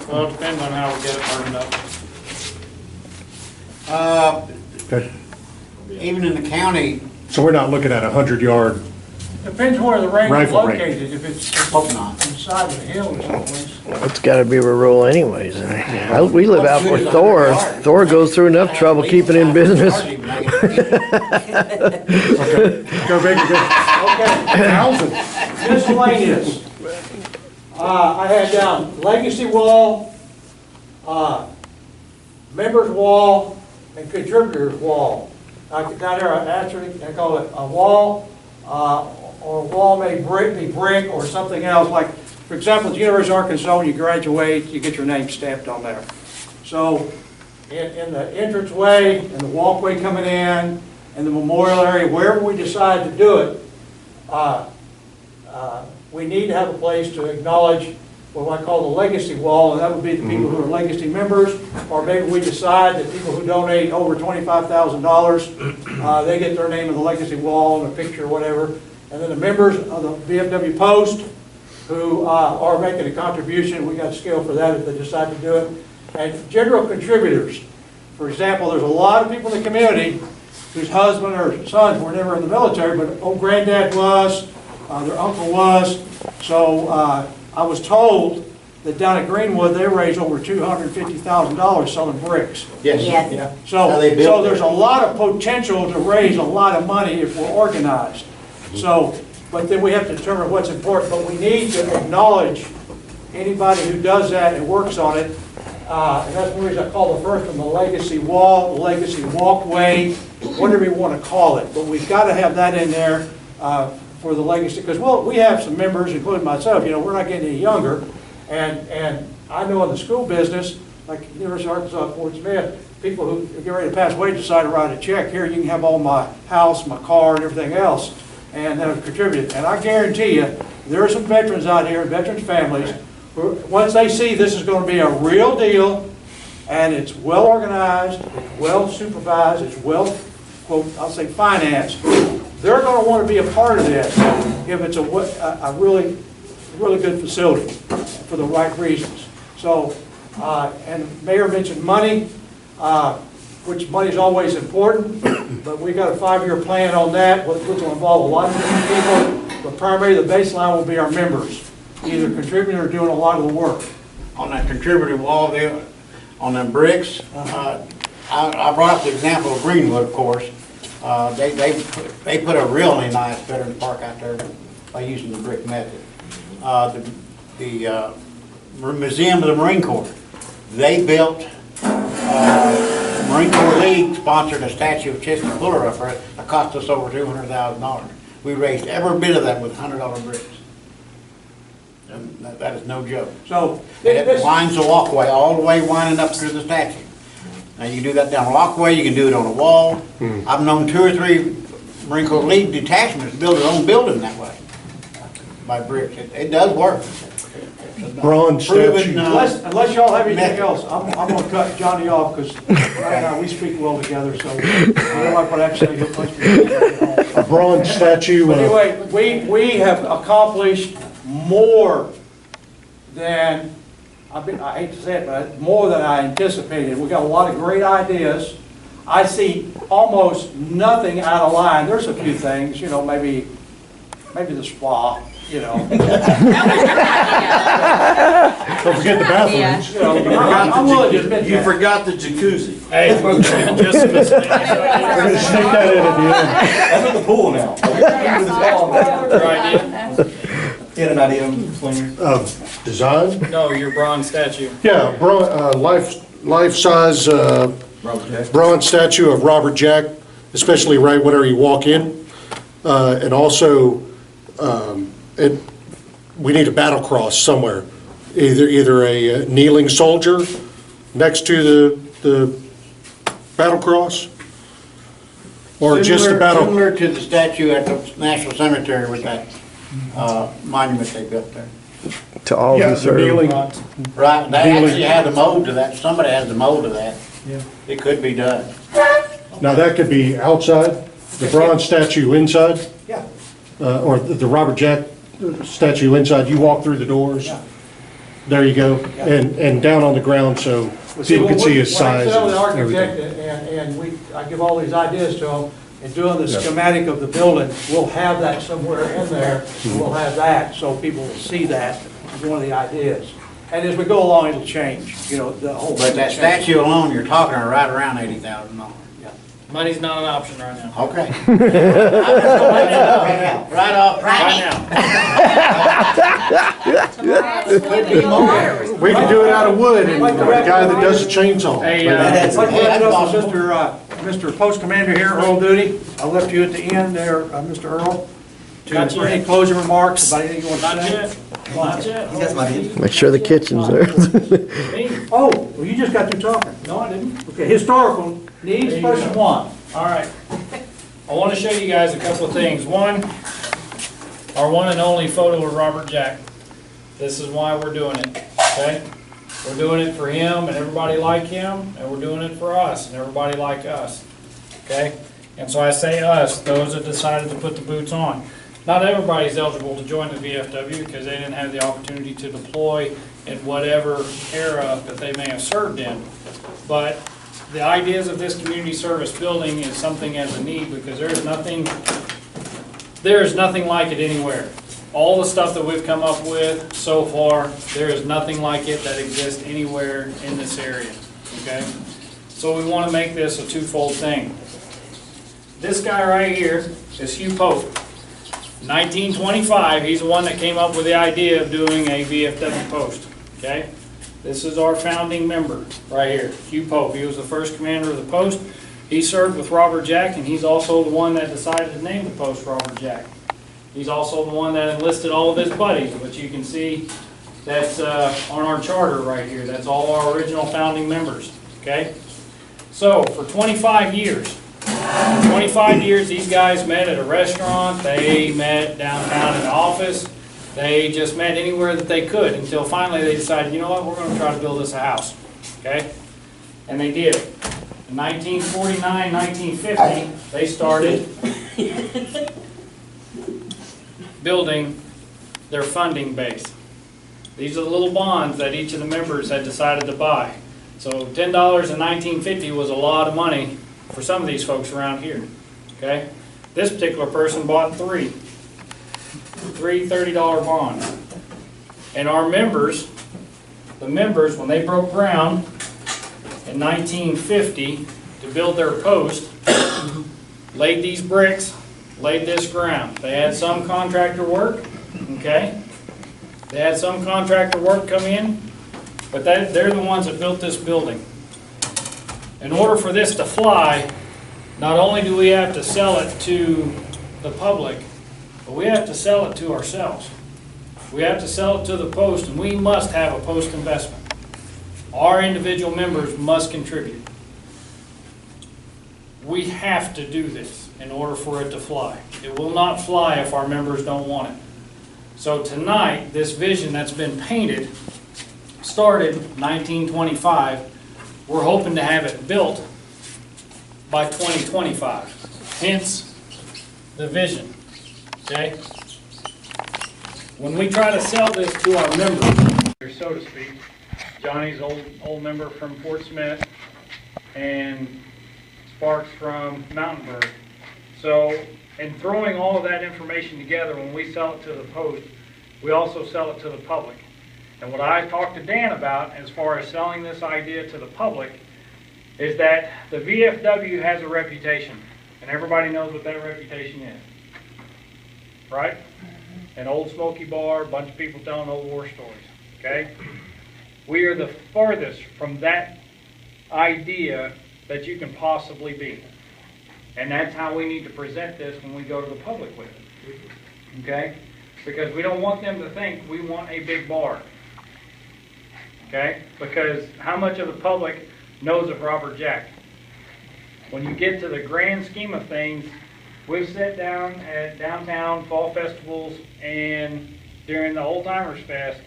Well, it depends on how we get it burned up. Okay. Even in the county, So we're not looking at a 100-yard. Depends where the range is Rifle range. located. If it's hope not. inside of the hill or someplace. It's gotta be rural anyways. We live out where Thor. Thor goes through enough trouble keeping in business. Go big or go. Okay. 1,000. Miscellaneous. I had down legacy wall, members wall, and contributors wall. Down there, I call it a wall, or a wall may be brick or something else, like, for example, at the University of Arkansas, when you graduate, you get your name stamped on there. So, in the entranceway, and the walkway coming in, and the memorial area, wherever we decide to do it, we need to have a place to acknowledge what I call the legacy wall, and that would be the people who are legacy members, or maybe we decide that people who donate over $25,000, they get their name on the legacy wall and a picture or whatever. And then the members of the VFW Post who are making a contribution, we got a scale for that if they decide to do it. And general contributors. For example, there's a lot of people in the community whose husband or sons were never in the military, but old granddad was, their uncle was. So I was told that down at Greenwood, they raised over $250,000 selling bricks. Yes. Yes. So there's a lot of potential to raise a lot of money if we're organized. So, but then we have to determine what's important, but we need to acknowledge anybody who does that and works on it. And that's the reason I call the first one the legacy wall, the legacy walkway, whatever you want to call it. But we've got to have that in there for the legacy, because we have some members, including myself, we're not getting any younger. And I know in the school business, like University of Arkansas, Fort Smith, people who get ready to pass away decide to write a check. Here, you can have all my house, my car, and everything else, and that have contributed. And I guarantee you, there are some veterans out here, veterans families, who, once they see this is going to be a real deal, and it's well organized, it's well supervised, it's well, quote, I'll say financed, they're going to want to be a part of this if it's a really good facility for the right reasons. So, and the mayor mentioned money, which money is always important, but we got a 5-year plan on that, which will involve a lot of different people, but primarily the baseline will be our members, either contributing or doing a lot of the work. On that contributor wall there, on them bricks. I brought up the example of Greenwood, of course. They put a really nice Veterans Park out there by using the brick method. The Museum of the Marine Corps, they built, Marine Corps League sponsored a statue of Chester Fuller up there. It cost us over $200,000. We raised every bit of that with $100 bricks. And that is no joke. So, And it winds the walkway, all the way winding up through the statue. Now, you can do that down the walkway, you can do it on a wall. I've known 2 or 3 Marine Corps League detachments build their own building that way, by bricks. It does work. Bronze Proven, statue. unless y'all have anything method. else, I'm gonna cut Johnny off, because right now, we speak well together, so I don't like what actually he'll punch me. A bronze statue. But anyway, we have accomplished more than, I hate to say it, but more than I anticipated. We got a lot of great ideas. I see almost nothing out of line. There's a few things, you know, maybe the spa, you know. Don't forget the bathrooms. You know, I'm willing to admit You that. forgot the jacuzzi. Hey, just a minute. We're gonna sneak that in at the end. That's in the pool now. Your idea? Get an idea, Slinger? Design? No, your bronze statue. Yeah, life-size Robert Jack. bronze statue of Robert Jack, especially right whenever you walk in. And also, we need a battle cross somewhere. Either a kneeling soldier next to the battle cross, or just a battle. Similar to the statue at the National Cemetery with that monument they built there. To all Yeah, who the serve. kneeling. Right, they actually had the mold to that. Somebody has the mold of that. It could be done. Now, that could be outside, the bronze statue inside, Yeah. or the Robert Jack statue inside. You walk through the doors. There you go, and down on the ground so people can see his size When I sit with the and architect everything. and I give all these ideas to him, and doing the schematic of the building, we'll have that somewhere in there, and we'll have that, so people will see that, is one of the ideas. And as we go along, it'll change, you know, the whole. But that statue alone, you're talking right around $80,000. Money's not an option right now. Okay. Right off. We can do it out of wood, and the guy that does the chainsaw. Hey, I'd like to wrap it up with Mr. Post Commander here, Earl Duty. I left you at the end there, Mr. Earl. Not For any yet. closing remarks about anything you want to Not say? yet, not yet. Make sure the kitchen's there. Me? Oh, well, you just got through talking. No, I didn't. Okay, historical needs, question one. All right. I want to show you guys a couple of things. One, our one and only photo of Robert Jack. This is why we're doing it, okay? We're doing it for him and everybody like him, and we're doing it for us and everybody like us, okay? And so I say us, those that decided to put the boots on. Not everybody's eligible to join the VFW because they didn't have the opportunity to deploy in whatever era that they may have served in. But the ideas of this community service building is something as a need because there is nothing like it anywhere. All the stuff that we've come up with so far, there is nothing like it that exists anywhere in this area, okay? So we want to make this a twofold thing. This guy right here is Hugh Pope. 1925, he's the one that came up with the idea of doing a VFW post, okay? This is our founding member right here, Hugh Pope. He was the first commander of the post. He served with Robert Jack, and he's also the one that decided to name the post Robert Jack. He's also the one that enlisted all of his buddies, which you can see that's on our charter right here. That's all our original founding members, okay? So, for 25 years, these guys met at a restaurant, they met downtown in the office, they just met anywhere that they could until finally they decided, you know what, we're going to try to build us a house, okay? And they did. In 1949, 1950, they started building their funding base. These are the little bonds that each of the members had decided to buy. So $10 in 1950 was a lot of money for some of these folks around here, okay? This particular person bought three $30 bonds. And our members, the members, when they broke ground, in 1950 to build their post, laid these bricks, laid this ground. They had some contractor work, okay? They had some contractor work come in, but they're the ones that built this building. In order for this to fly, not only do we have to sell it to the public, but we have to sell it to ourselves. We have to sell it to the post, and we must have a post investment. Our individual members must contribute. We have to do this in order for it to fly. It will not fly if our members don't want it. So tonight, this vision that's been painted started 1925. We're hoping to have it built by 2025. Hence the vision. Okay? When we try to sell this to our members, so to speak, Johnny's old member from Fort Smith and Sparks from Mountainburg. So, in throwing all of that information together, when we sell it to the post, we also sell it to the public. And what I talked to Dan about as far as selling this idea to the public is that the VFW has a reputation, and everybody knows what that reputation is, right? An old smoky bar, a bunch of people telling old war stories, okay? We are the farthest from that idea that you can possibly be. And that's how we need to present this when we go to the public with it, okay? Because we don't want them to think we want a big bar, okay? Because how much of the public knows of Robert Jack? When you get to the grand scheme of things, we've sat down at downtown fall festivals and during the Old Timers Fest,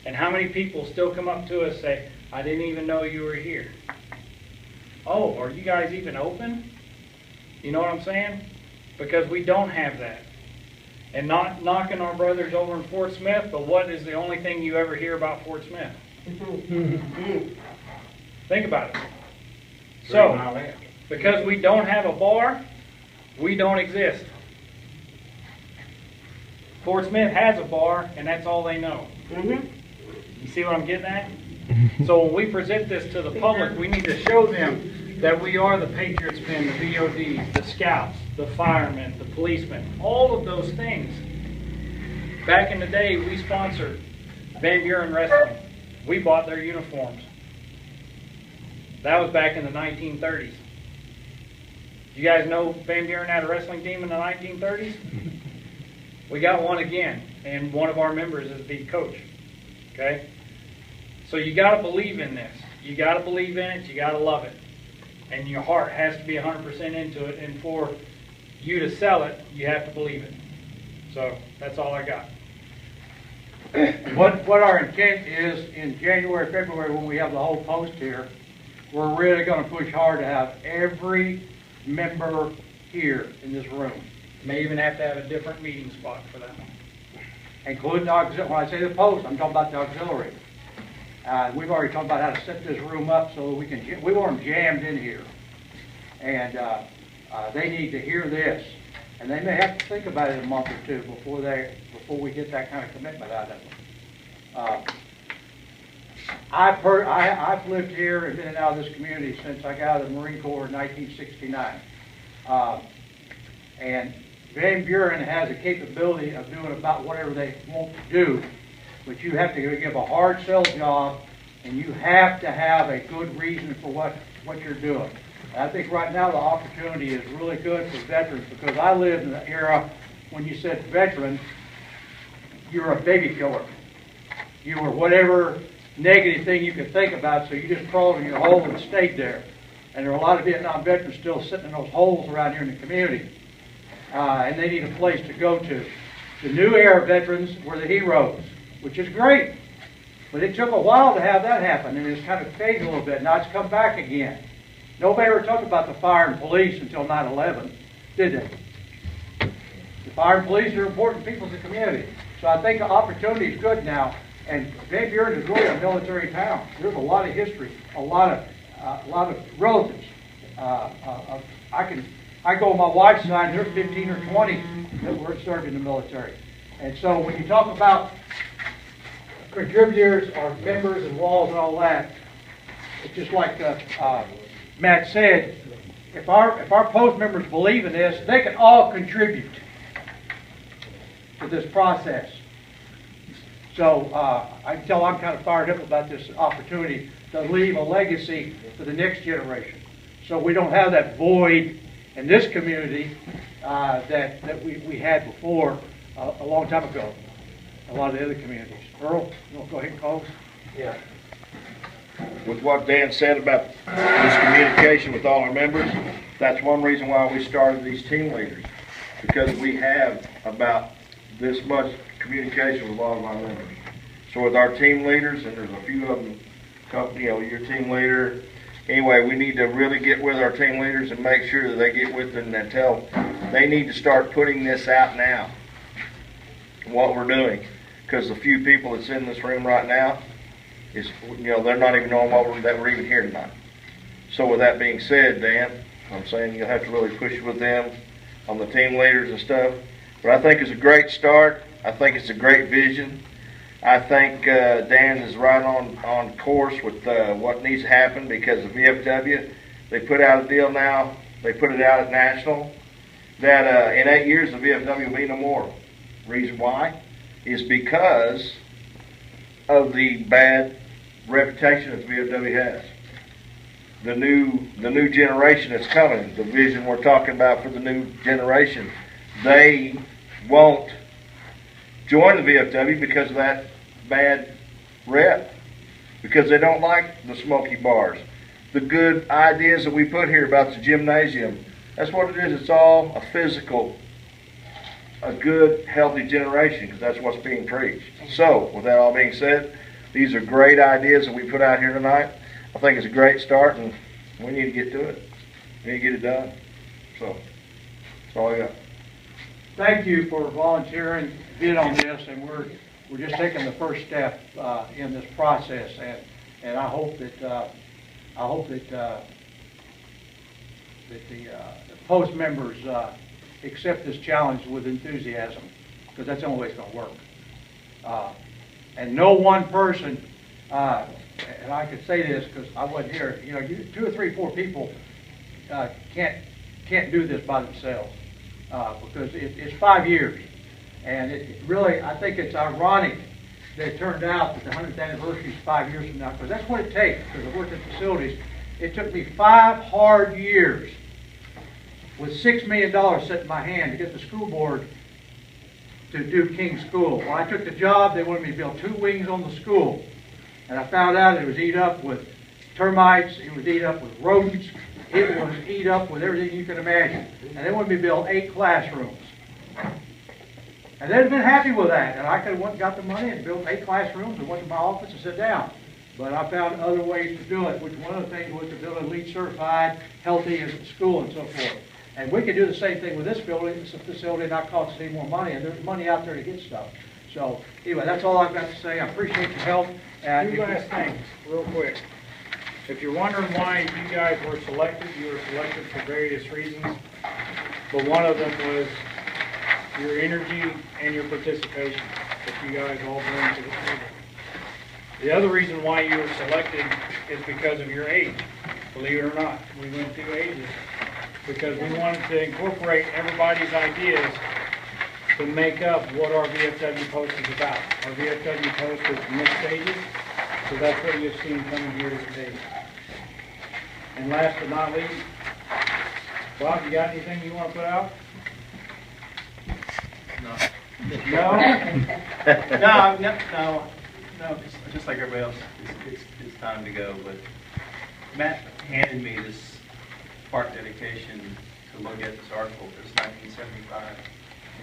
and how many people still come up to us and say, I didn't even know you were here. Oh, are you guys even open? You know what I'm saying? Because we don't have that. And not knocking our brothers over in Fort Smith, but what is the only thing you ever hear about Fort Smith? Think about it. So, because we don't have a bar, we don't exist. Fort Smith has a bar, and that's all they know. You see what I'm getting at? So when we present this to the public, we need to show them that we are the Patriots men, the VODs, the scouts, the firemen, the policemen, all of those things. Back in the day, we sponsored Van Buren Wrestling. We bought their uniforms. That was back in the 1930s. You guys know Van Buren had a wrestling team in the 1930s? We got one again, and one of our members is the coach. Okay? So you got to believe in this. You got to believe in it. You got to love it. And your heart has to be 100% into it. And for you to sell it, you have to believe it. So that's all I got. What our intent is in January, February, when we have the whole post here, we're really going to push hard to have every member here in this room. May even have to have a different meeting spot for that. Including the auxiliary. When I say the post, I'm talking about the auxiliary. We've already talked about how to set this room up so that we want them jammed in here. And they need to hear this. And they may have to think about it a month or two before we get that kind of commitment out of them. I've lived here and been out of this community since I got out of the Marine Corps in 1969. And Van Buren has a capability of doing about whatever they want to do, but you have to give a hard sell job, and you have to have a good reason for what you're doing. And I think right now the opportunity is really good for veterans, because I lived in the era when you said veteran, you were a baby killer. You were whatever negative thing you could think about, so you just crawled in your hole and stayed there. And there are a lot of Vietnam veterans still sitting in those holes around here in the community. And they need a place to go to. The new era veterans were the heroes, which is great. But it took a while to have that happen, and it's kind of faded a little bit. Now it's come back again. Nobody ever talked about the fire and police until 9/11, did they? The fire and police are important people in the community. So I think the opportunity is good now. And Van Buren is really a military town. There's a lot of history, a lot of relatives. I go on my wife's side, there's 15 or 20 that were served in the military. And so when you talk about contributors or members and walls and all that, it's just like Matt said, if our post members believe in this, they can all contribute to this process. So I can tell I'm kind of fired up about this opportunity to leave a legacy for the next generation. So we don't have that void in this community that we had before a long time ago, a lot of the other communities. Earl, you want to go ahead and close? Yeah. With what Dan said about this communication with all our members, that's one reason why we started these team leaders, because we have about this much communication with a lot of our members. So with our team leaders, and there's a few of them, your team leader, anyway, we need to really get with our team leaders and make sure that they get with them and tell they need to start putting this out now, what we're doing. Because the few people that's in this room right now, they're not even knowing that we're even here tonight. So with that being said, Dan, I'm saying you'll have to really push with them on the team leaders and stuff. But I think it's a great start. I think it's a great vision. I think Dan is right on course with what needs to happen, because the VFW, they put out a deal now. They put it out at National that in 8 years the VFW will be no more. Reason why is because of the bad reputation that the VFW has. The new generation that's coming, the vision we're talking about for the new generation, they won't join the VFW because of that bad rep, because they don't like the smoky bars. The good ideas that we put here about the gymnasium, that's what it is. It's all a good, healthy generation, because that's what's being preached. So, with that all being said, these are great ideas that we put out here tonight. I think it's a great start, and we need to get to it. We need to get it done. So, that's all I got. Thank you for volunteering to bid on this, and we're just taking the first step in this process, and I hope that the post members accept this challenge with enthusiasm, because that's the only way it's going to work. And no one person, and I could say this because I wasn't here, 2 or 3, 4 people can't do this by themselves, because it's 5 years. And it really, I think it's ironic that it turned out that the 100th anniversary is 5 years from now, because that's what it takes, because I've worked in facilities. It took me 5 hard years with $6 million set in my hand to get the school board to do King School. When I took the job, they wanted me to build 2 wings on the school. And I found out it was eat up with termites, it was eat up with rodents, it was eat up with everything you can imagine. And they wanted me to build 8 classrooms. And they'd have been happy with that. And I could have went and got the money and built 8 classrooms and went to my office and sat down. But I found other ways to do it, which one of the things was to build a LEED certified, healthy school and so forth. And we could do the same thing with this building. It's a facility not costing any more money, and there's money out there to get stuff. So anyway, that's all I've got to say. I appreciate your help. And 2 last things, real quick. If you're wondering why you guys were selected, you were selected for various reasons. But one of them was your energy and your participation that you guys all bring to the table. The other reason why you were selected is because of your age. Believe it or not, we went through ages because we wanted to incorporate everybody's ideas to make up what our VFW Post is about. Our VFW Post is mixed stages, so that's what you've seen coming here today. And last but not least, Bob, you got anything you want to put out? No, just like everybody else, it's time to go. But Matt handed me this park dedication to look at this article. It's 1975.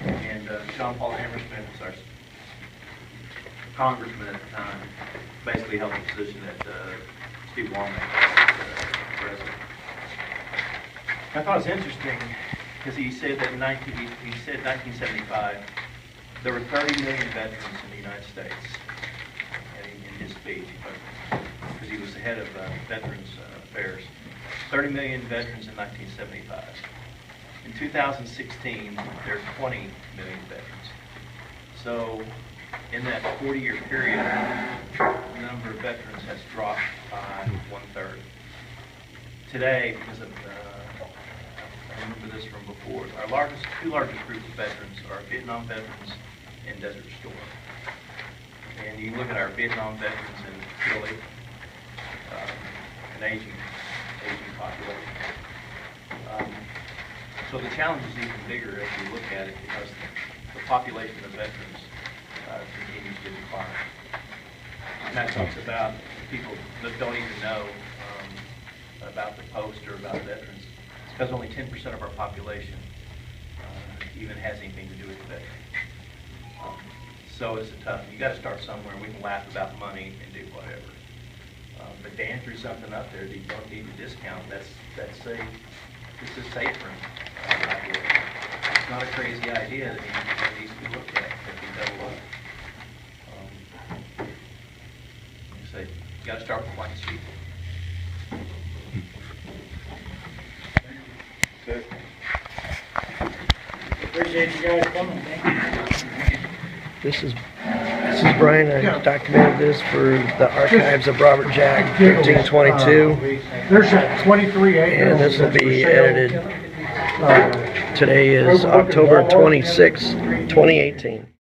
And John Paul Hammersmith was our congressman at the time, basically held the position that Steve Womack was president. I thought it was interesting because he said that in 1975 there were 30 million veterans in the United States. In his speech, because he was the head of Veterans Affairs. 30 million veterans in 1975. In 2016, there are 20 million veterans. So In that 40-year period, the number of veterans has dropped by 1/3. Today, because of, I remember this from before, our two largest groups of veterans are Vietnam veterans and Desert Storm. And you look at our Vietnam veterans in Philly, an aging population. So the challenge is even bigger as we look at it because the population of veterans continues to decline. And that talks about people that don't even know about the post or about veterans. It's because only 10% of our population even has anything to do with the veteran. So it's you got to start somewhere. We can laugh about money and do whatever. But to answer something up there that you don't need to discount, that's safe. This is safe room. It's not a crazy idea that needs to be looked at. That can double up. Like I say, you got to start with a blank sheet. Okay. Appreciate you guys coming. Thank you. This is Brian. I documented this for the archives of Robert Jack 1322. There's 23 acres. And this will be edited. Today is October 26, 2018.